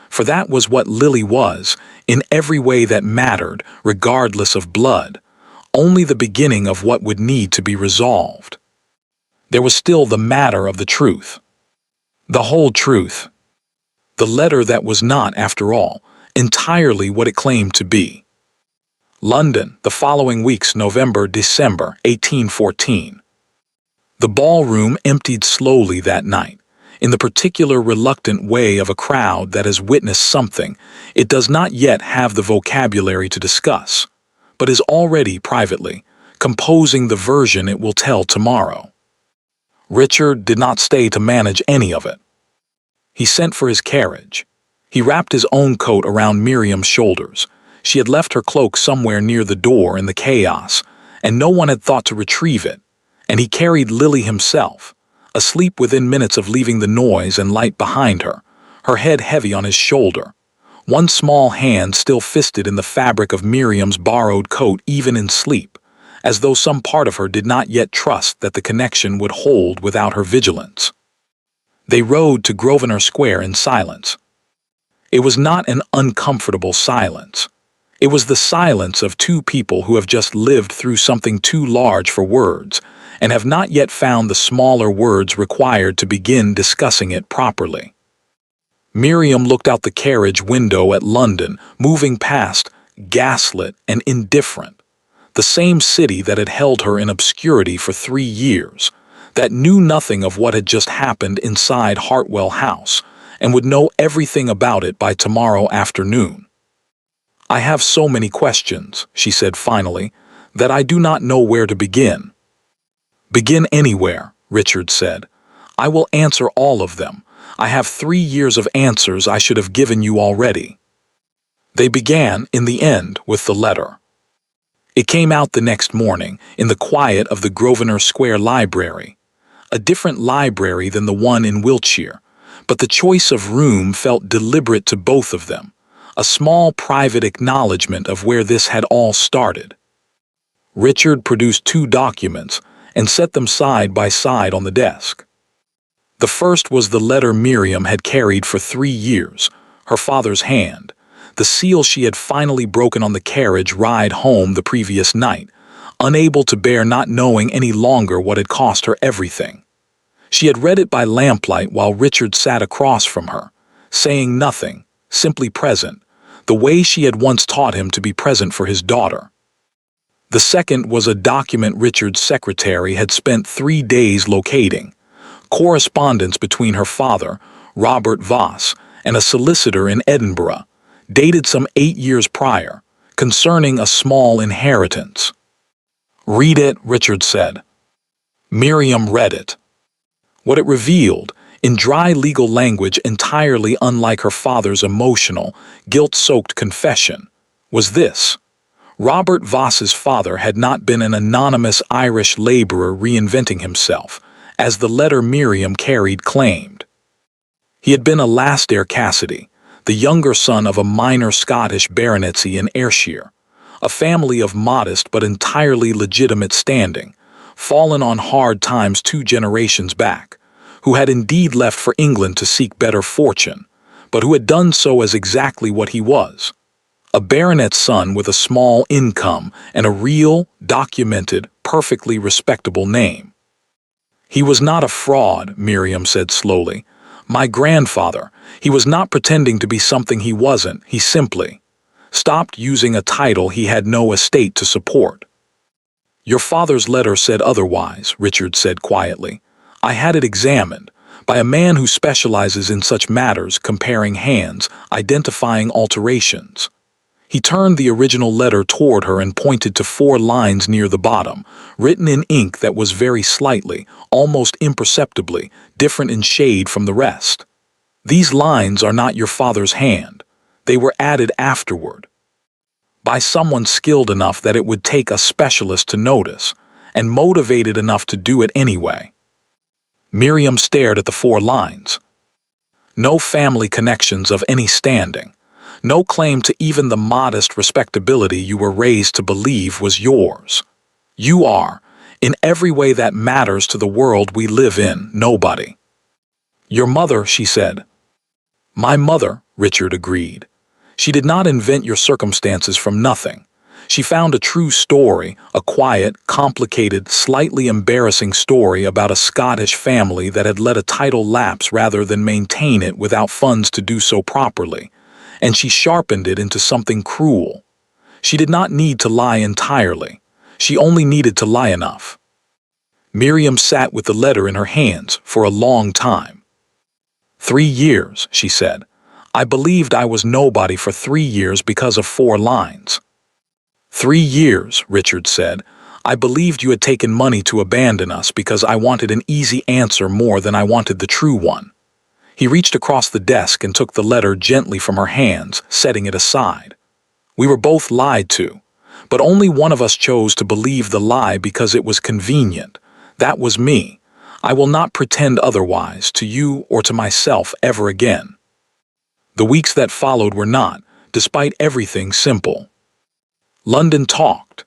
S1: for that was what Lily was, in every way that mattered, regardless of blood, only the beginning of what would need to be resolved. There was still the matter of the truth. The whole truth. The letter that was not, after all, entirely what it claimed to be. London, the following weeks, November-December 1814. The ballroom emptied slowly that night, in the particular reluctant way of a crowd that has witnessed something it does not yet have the vocabulary to discuss, but is already privately composing the version it will tell tomorrow. Richard did not stay to manage any of it. He sent for his carriage. He wrapped his own coat around Miriam's shoulders. She had left her cloak somewhere near the door in the chaos, and no one had thought to retrieve it, and he carried Lily himself, asleep within minutes of leaving the noise and light behind her, her head heavy on his shoulder, one small hand still fisted in the fabric of Miriam's borrowed coat even in sleep, as though some part of her did not yet trust that the connection would hold without her vigilance. They rode to Grosvenor Square in silence. It was not an uncomfortable silence. It was the silence of two people who have just lived through something too large for words, and have not yet found the smaller words required to begin discussing it properly. Miriam looked out the carriage window at London, moving past, gaslit and indifferent, the same city that had held her in obscurity for 3 years, that knew nothing of what had just happened inside Hartwell House, and would know everything about it by tomorrow afternoon. "I have so many questions," she said finally, "that I do not know where to begin." "Begin anywhere," Richard said. "I will answer all of them. I have 3 years of answers I should have given you already." They began, in the end, with the letter. It came out the next morning, in the quiet of the Grosvenor Square library. A different library than the one in Wiltshire, but the choice of room felt deliberate to both of them, a small private acknowledgement of where this had all started. Richard produced 2 documents and set them side by side on the desk. The first was the letter Miriam had carried for 3 years, her father's hand, the seal she had finally broken on the carriage ride home the previous night, unable to bear not knowing any longer what had cost her everything. She had read it by lamplight while Richard sat across from her, saying nothing, simply present, the way she had once taught him to be present for his daughter. The second was a document Richard's secretary had spent 3 days locating, correspondence between her father, Robert Voss, and a solicitor in Edinburgh, dated some 8 years prior, concerning a small inheritance. "Read it," Richard said. Miriam read it. What it revealed, in dry legal language entirely unlike her father's emotional, guilt-soaked confession, was this: Robert Voss's father had not been an anonymous Irish laborer reinventing himself, as the letter Miriam carried claimed. He had been Alastair Cassidy, the younger son of a minor Scottish baronetcy in Ayrshire, a family of modest but entirely legitimate standing, fallen on hard times 2 generations back, who had indeed left for England to seek better fortune, but who had done so as exactly what he was: a baronet's son with a small income and a real, documented, perfectly respectable name. "He was not a fraud," Miriam said slowly. "My grandfather, he was not pretending to be something he wasn't, he simply stopped using a title he had no estate to support." "Your father's letter said otherwise," Richard said quietly. "I had it examined, by a man who specializes in such matters, comparing hands, identifying alterations. He turned the original letter toward her and pointed to 4 lines near the bottom, written in ink that was very slightly, almost imperceptibly, different in shade from the rest. These lines are not your father's hand. They were added afterward, by someone skilled enough that it would take a specialist to notice, and motivated enough to do it anyway. Miriam stared at the 4 lines. No family connections of any standing. No claim to even the modest respectability you were raised to believe was yours. You are, in every way that matters to the world we live in, nobody. Your mother, she said. My mother, Richard agreed. She did not invent your circumstances from nothing. She found a true story, a quiet, complicated, slightly embarrassing story about a Scottish family that had let a title lapse rather than maintain it without funds to do so properly, and she sharpened it into something cruel. She did not need to lie entirely. She only needed to lie enough. Miriam sat with the letter in her hands for a long time. 3 years, she said. I believed I was nobody for 3 years because of 4 lines. 3 years, Richard said. I believed you had taken money to abandon us because I wanted an easy answer more than I wanted the true one. He reached across the desk and took the letter gently from her hands, setting it aside. We were both lied to, but only one of us chose to believe the lie because it was convenient. That was me. I will not pretend otherwise to you or to myself ever again. The weeks that followed were not, despite everything, simple. London talked.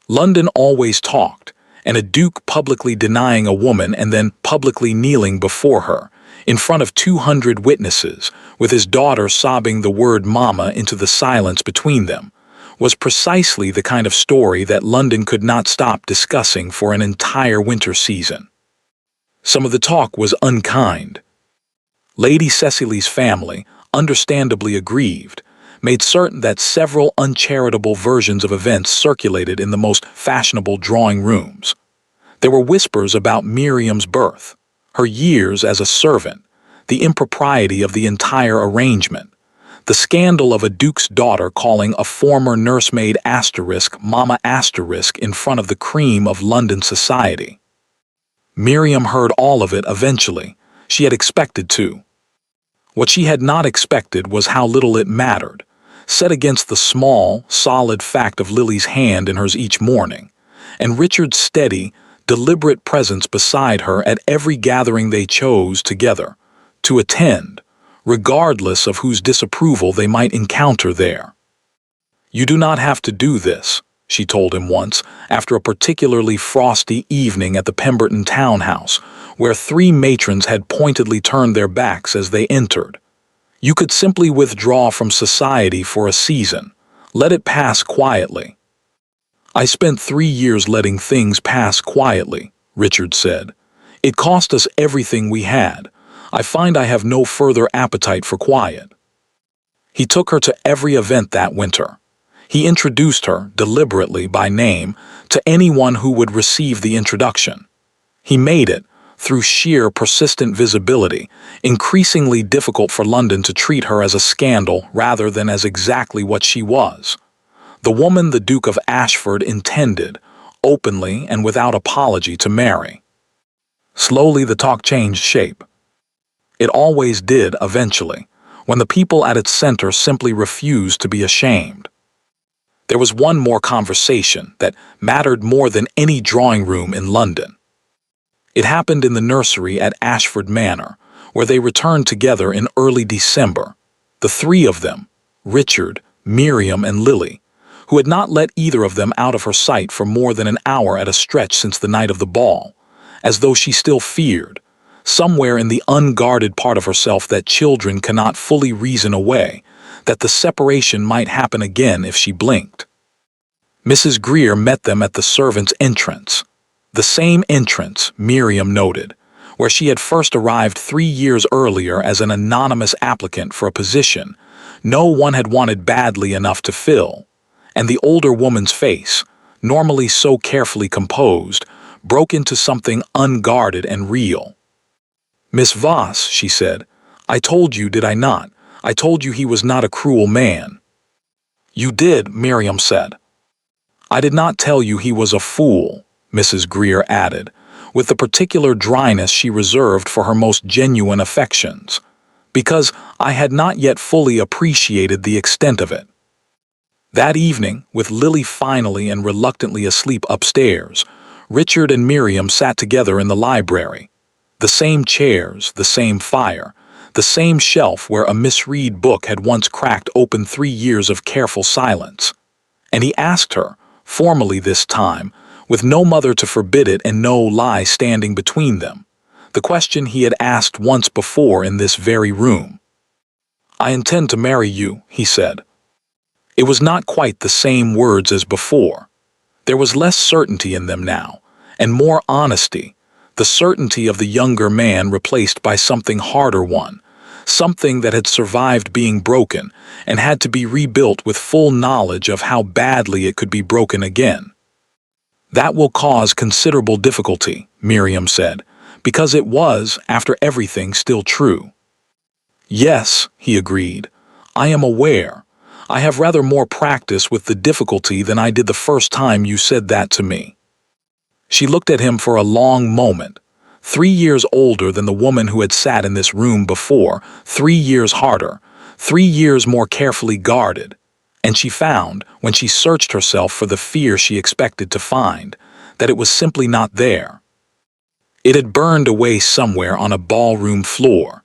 S1: London always talked, and a duke publicly denying a woman and then publicly kneeling before her, in front of 200 witnesses, with his daughter sobbing the word mama into the silence between them, was precisely the kind of story that London could not stop discussing for an entire winter season. Some of the talk was unkind. Lady Cecily's family, understandably aggrieved, made certain that several uncharitable versions of events circulated in the most fashionable drawing rooms. There were whispers about Miriam's birth, her years as a servant, the impropriety of the entire arrangement, the scandal of a duke's daughter calling a former nursemaid Mama in front of the cream of London society. Miriam heard all of it eventually. She had expected to. What she had not expected was how little it mattered, set against the small, solid fact of Lily's hand in hers each morning, and Richard's steady, deliberate presence beside her at every gathering they chose together to attend, regardless of whose disapproval they might encounter there. You do not have to do this, she told him once, after a particularly frosty evening at the Pemberton townhouse, where 3 matrons had pointedly turned their backs as they entered. You could simply withdraw from society for a season. Let it pass quietly. I spent 3 years letting things pass quietly, Richard said. It cost us everything we had. I find I have no further appetite for quiet. He took her to every event that winter. He introduced her, deliberately by name, to anyone who would receive the introduction. He made it, through sheer persistent visibility, increasingly difficult for London to treat her as a scandal rather than as exactly what she was. The woman the Duke of Ashford intended, openly and without apology, to marry. Slowly the talk changed shape. It always did eventually, when the people at its center simply refused to be ashamed. There was one more conversation that mattered more than any drawing room in London. It happened in the nursery at Ashford Manor, where they returned together in early December, the 3 of them, Richard, Miriam, and Lily, who had not let either of them out of her sight for more than an hour at a stretch since the night of the ball, as though she still feared, somewhere in the unguarded part of herself that children cannot fully reason away, that the separation might happen again if she blinked. Mrs. Greer met them at the servants' entrance. The same entrance, Miriam noted, where she had first arrived 3 years earlier as an anonymous applicant for a position no one had wanted badly enough to fill, and the older woman's face, normally so carefully composed, broke into something unguarded and real. Miss Voss, she said, I told you, did I not? I told you he was not a cruel man. "You did," Miriam said. "I did not tell you he was a fool," Mrs. Greer added, with the particular dryness she reserved for her most genuine affections, "because I had not yet fully appreciated the extent of it." That evening, with Lily finally and reluctantly asleep upstairs, Richard and Miriam sat together in the library. The same chairs, the same fire, the same shelf where a misread book had once cracked open 3 years of careful silence. And he asked her, formally this time, with no mother to forbid it and no lie standing between them, the question he had asked once before in this very room. "I intend to marry you," he said. It was not quite the same words as before. There was less certainty in them now, and more honesty, the certainty of the younger man replaced by something harder one, something that had survived being broken and had to be rebuilt with full knowledge of how badly it could be broken again. "That will cause considerable difficulty," Miriam said, because it was, after everything, still true. "Yes," he agreed, "I am aware. I have rather more practice with the difficulty than I did the first time you said that to me." She looked at him for a long moment. 3 years older than the woman who had sat in this room before, 3 years harder, 3 years more carefully guarded. And she found, when she searched herself for the fear she expected to find, that it was simply not there. It had burned away somewhere on a ballroom floor.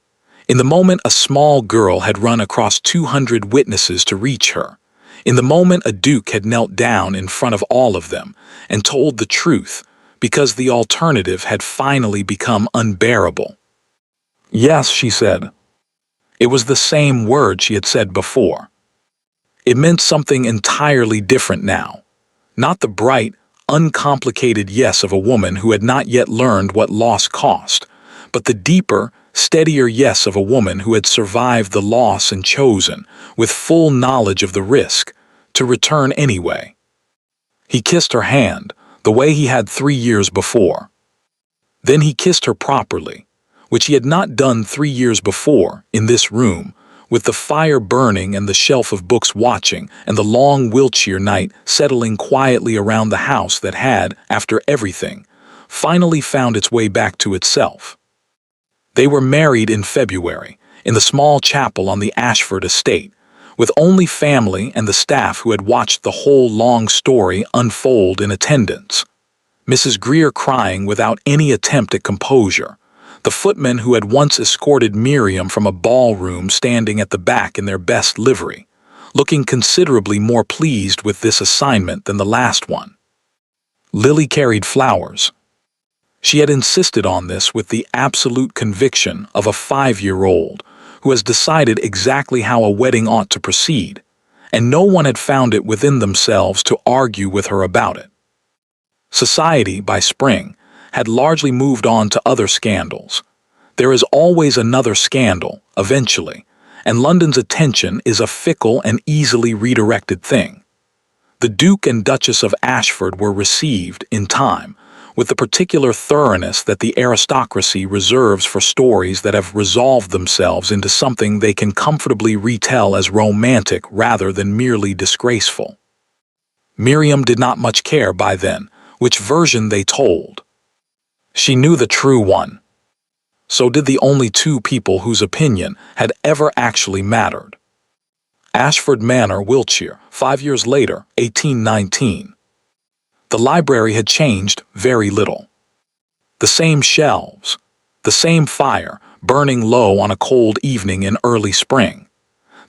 S1: In the moment a small girl had run across 200 witnesses to reach her. In the moment a duke had knelt down in front of all of them and told the truth, because the alternative had finally become unbearable. "Yes," she said. It was the same word she had said before. It meant something entirely different now. Not the bright, uncomplicated yes of a woman who had not yet learned what loss cost, but the deeper, steadier yes of a woman who had survived the loss and chosen, with full knowledge of the risk, to return anyway. He kissed her hand, the way he had 3 years before. Then he kissed her properly, which he had not done 3 years before, in this room, with the fire burning and the shelf of books watching and the long Wiltshire night settling quietly around the house that had, after everything, finally found its way back to itself. They were married in February, in the small chapel on the Ashford estate, with only family and the staff who had watched the whole long story unfold in attendance. Mrs. Greer crying without any attempt at composure, the footmen who had once escorted Miriam from a ballroom standing at the back in their best livery, looking considerably more pleased with this assignment than the last one. Lily carried flowers. She had insisted on this with the absolute conviction of a 5-year-old who has decided exactly how a wedding ought to proceed, and no one had found it within themselves to argue with her about it. Society, by spring, had largely moved on to other scandals. There is always another scandal, eventually, and London's attention is a fickle and easily redirected thing. The Duke and Duchess of Ashford were received, in time, with the particular thoroughness that the aristocracy reserves for stories that have resolved themselves into something they can comfortably retell as romantic rather than merely disgraceful. Miriam did not much care by then which version they told. She knew the true one. So did the only two people whose opinion had ever actually mattered. Ashford Manor, Wiltshire, 5 years later, 1819. The library had changed very little. The same shelves, the same fire burning low on a cold evening in early spring,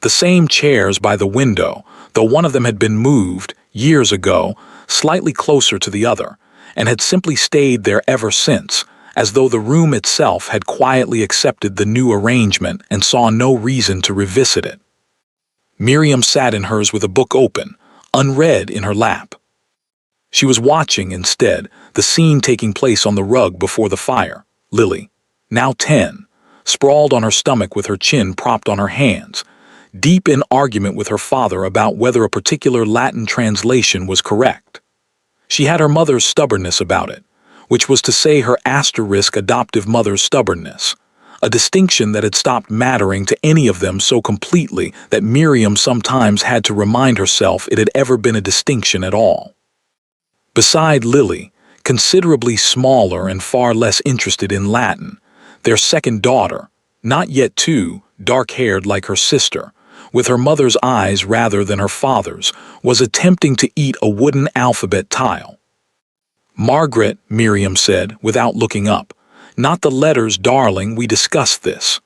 S1: the same chairs by the window, though one of them had been moved, years ago, slightly closer to the other, and had simply stayed there ever since, as though the room itself had quietly accepted the new arrangement and saw no reason to revisit it. Miriam sat in hers with a book open, unread in her lap. She was watching, instead, the scene taking place on the rug before the fire. Lily, now 10, sprawled on her stomach with her chin propped on her hands, deep in argument with her father about whether a particular Latin translation was correct. She had her mother's stubbornness about it, which was to say her asterisk adoptive mother's stubbornness, a distinction that had stopped mattering to any of them so completely that Miriam sometimes had to remind herself it had ever been a distinction at all. Beside Lily, considerably smaller and far less interested in Latin, their second daughter, not yet 2, dark-haired like her sister, with her mother's eyes rather than her father's, was attempting to eat a wooden alphabet tile. "Margaret," Miriam said, without looking up, "not the letters, darling, we discussed this."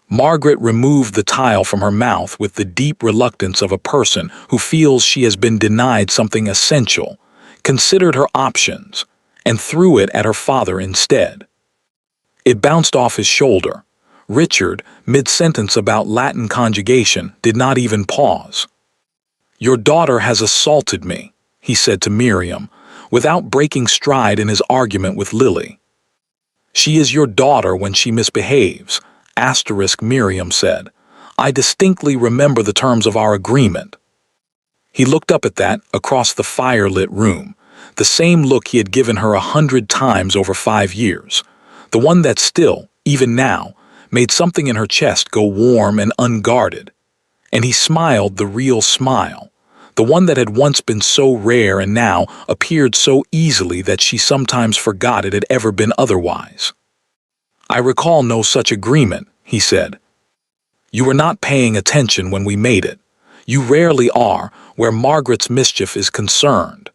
S1: Margaret removed the tile from her mouth with the deep reluctance of a person who feels she has been denied something essential, considered her options, and threw it at her father instead. It bounced off his shoulder. Richard, mid-sentence about Latin conjugation, did not even pause. "Your daughter has assaulted me," he said to Miriam, without breaking stride in his argument with Lily. "She is your daughter when she misbehaves," Miriam said. "I distinctly remember the terms of our agreement." He looked up at that, across the fire-lit room, the same look he had given her 100 times over 5 years, the one that still, even now, made something in her chest go warm and unguarded. And he smiled the real smile, the one that had once been so rare and now appeared so easily that she sometimes forgot it had ever been otherwise. "I recall no such agreement," he said. "You were not paying attention when we made it. You rarely are where Margaret's mischief is concerned."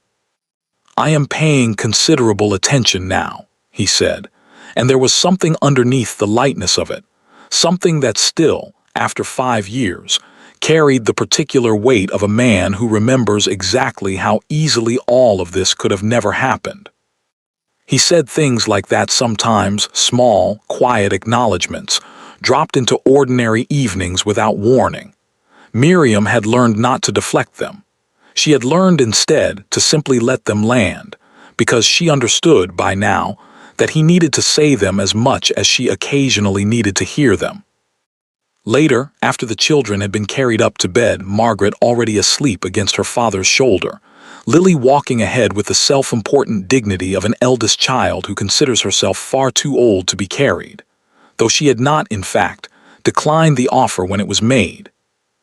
S1: "I am paying considerable attention now," he said, and there was something underneath the lightness of it, something that still, after 5 years, carried the particular weight of a man who remembers exactly how easily all of this could have never happened. He said things like that sometimes, small, quiet acknowledgments, dropped into ordinary evenings without warning. Miriam had learned not to deflect them. She had learned instead to simply let them land, because she understood by now that he needed to say them as much as she occasionally needed to hear them. Later, after the children had been carried up to bed, Margaret already asleep against her father's shoulder, Lily walking ahead with the self-important dignity of an eldest child who considers herself far too old to be carried, though she had not, in fact, declined the offer when it was made.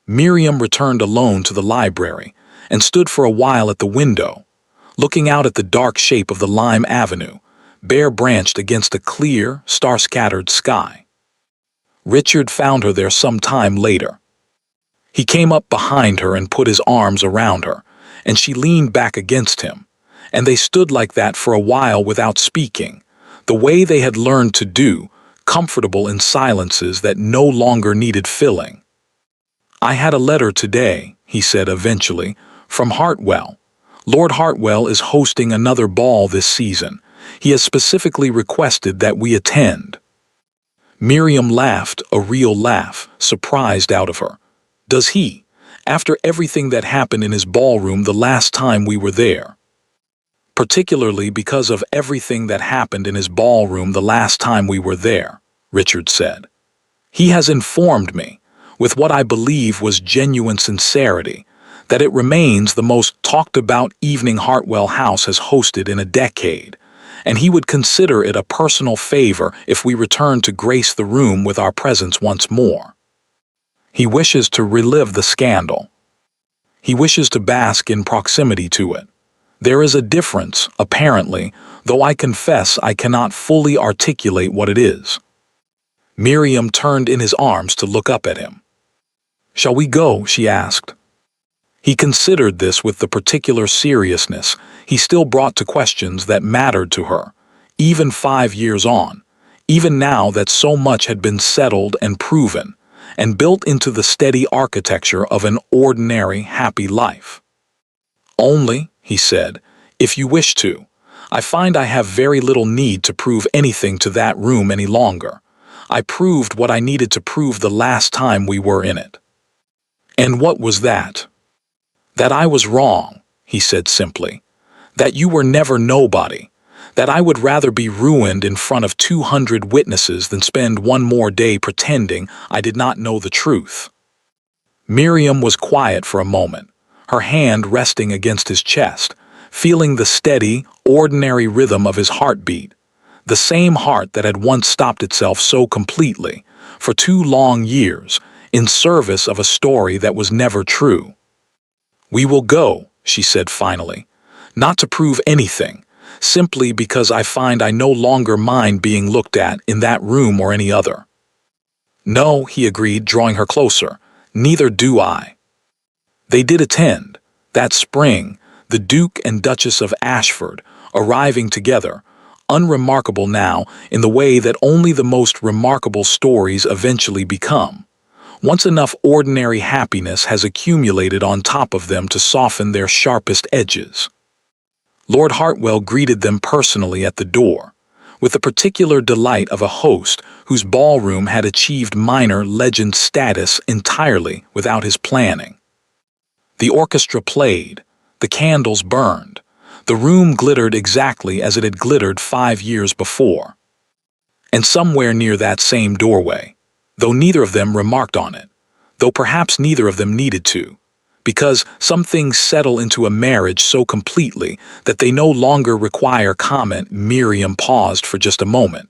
S1: Miriam returned alone to the library and stood for a while at the window, looking out at the dark shape of the lime avenue, bare-branched against a clear, star-scattered sky. Richard found her there some time later. He came up behind her and put his arms around her, and she leaned back against him, and they stood like that for a while without speaking, the way they had learned to do, comfortable in silences that no longer needed filling. "I had a letter today," he said eventually, "from Hartwell. Lord Hartwell is hosting another ball this season. He has specifically requested that we attend." Miriam laughed, a real laugh, surprised out of her. "Does he? After everything that happened in his ballroom the last time we were there?" "Particularly because of everything that happened in his ballroom the last time we were there," Richard said. "He has informed me, with what I believe was genuine sincerity, that it remains the most talked-about evening Hartwell House has hosted in a decade, and he would consider it a personal favor if we returned to grace the room with our presence once more. He wishes to relive the scandal. He wishes to bask in proximity to it. There is a difference, apparently, though I confess I cannot fully articulate what it is." Miriam turned in his arms to look up at him. "Shall we go?" she asked. He considered this with the particular seriousness he still brought to questions that mattered to her, even 5 years on, even now that so much had been settled and proven, and built into the steady architecture of an ordinary, happy life. "Only," he said, "if you wish to. I find I have very little need to prove anything to that room any longer. I proved what I needed to prove the last time we were in it." "And what was that?" "That I was wrong," he said simply. "That you were never nobody. That I would rather be ruined in front of 200 witnesses than spend one more day pretending I did not know the truth." Miriam was quiet for a moment, her hand resting against his chest, feeling the steady, ordinary rhythm of his heartbeat. The same heart that had once stopped itself so completely, for 2 long years, in service of a story that was never true. "We will go," she said finally, "not to prove anything, simply because I find I no longer mind being looked at in that room or any other." "No," he agreed, drawing her closer, "neither do I." They did attend, that spring, the Duke and Duchess of Ashford, arriving together, unremarkable now in the way that only the most remarkable stories eventually become, once enough ordinary happiness has accumulated on top of them to soften their sharpest edges. Lord Hartwell greeted them personally at the door, with the particular delight of a host whose ballroom had achieved minor legend status entirely without his planning. The orchestra played, the candles burned, the room glittered exactly as it had glittered 5 years before. And somewhere near that same doorway, though neither of them remarked on it, though perhaps neither of them needed to, because some things settle into a marriage so completely that they no longer require comment, Miriam paused for just a moment,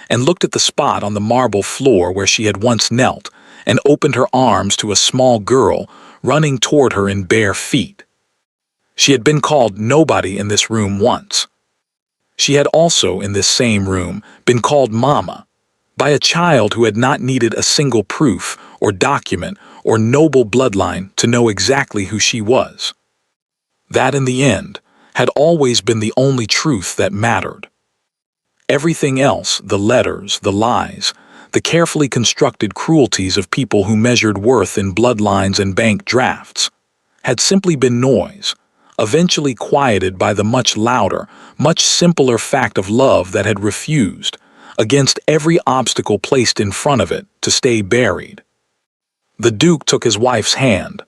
S1: and looked at the spot on the marble floor where she had once knelt, and opened her arms to a small girl running toward her in bare feet. She had been called nobody in this room once. She had also, in this same room, been called Mama, by a child who had not needed a single proof or document or noble bloodline to know exactly who she was. That, in the end, had always been the only truth that mattered. Everything else, the letters, the lies, the carefully constructed cruelties of people who measured worth in bloodlines and bank drafts, had simply been noise, eventually quieted by the much louder, much simpler fact of love that had refused, against every obstacle placed in front of it, to stay buried. The Duke took his wife's hand.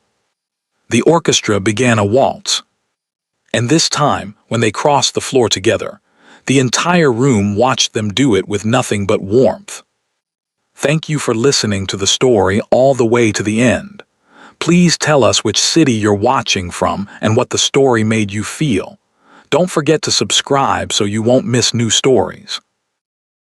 S1: The orchestra began a waltz. And this time, when they crossed the floor together, the entire room watched them do it with nothing but warmth. Thank you for listening to the story all the way to the end. Please tell us which city you're watching from and what the story made you feel. Don't forget to subscribe so you won't miss new stories.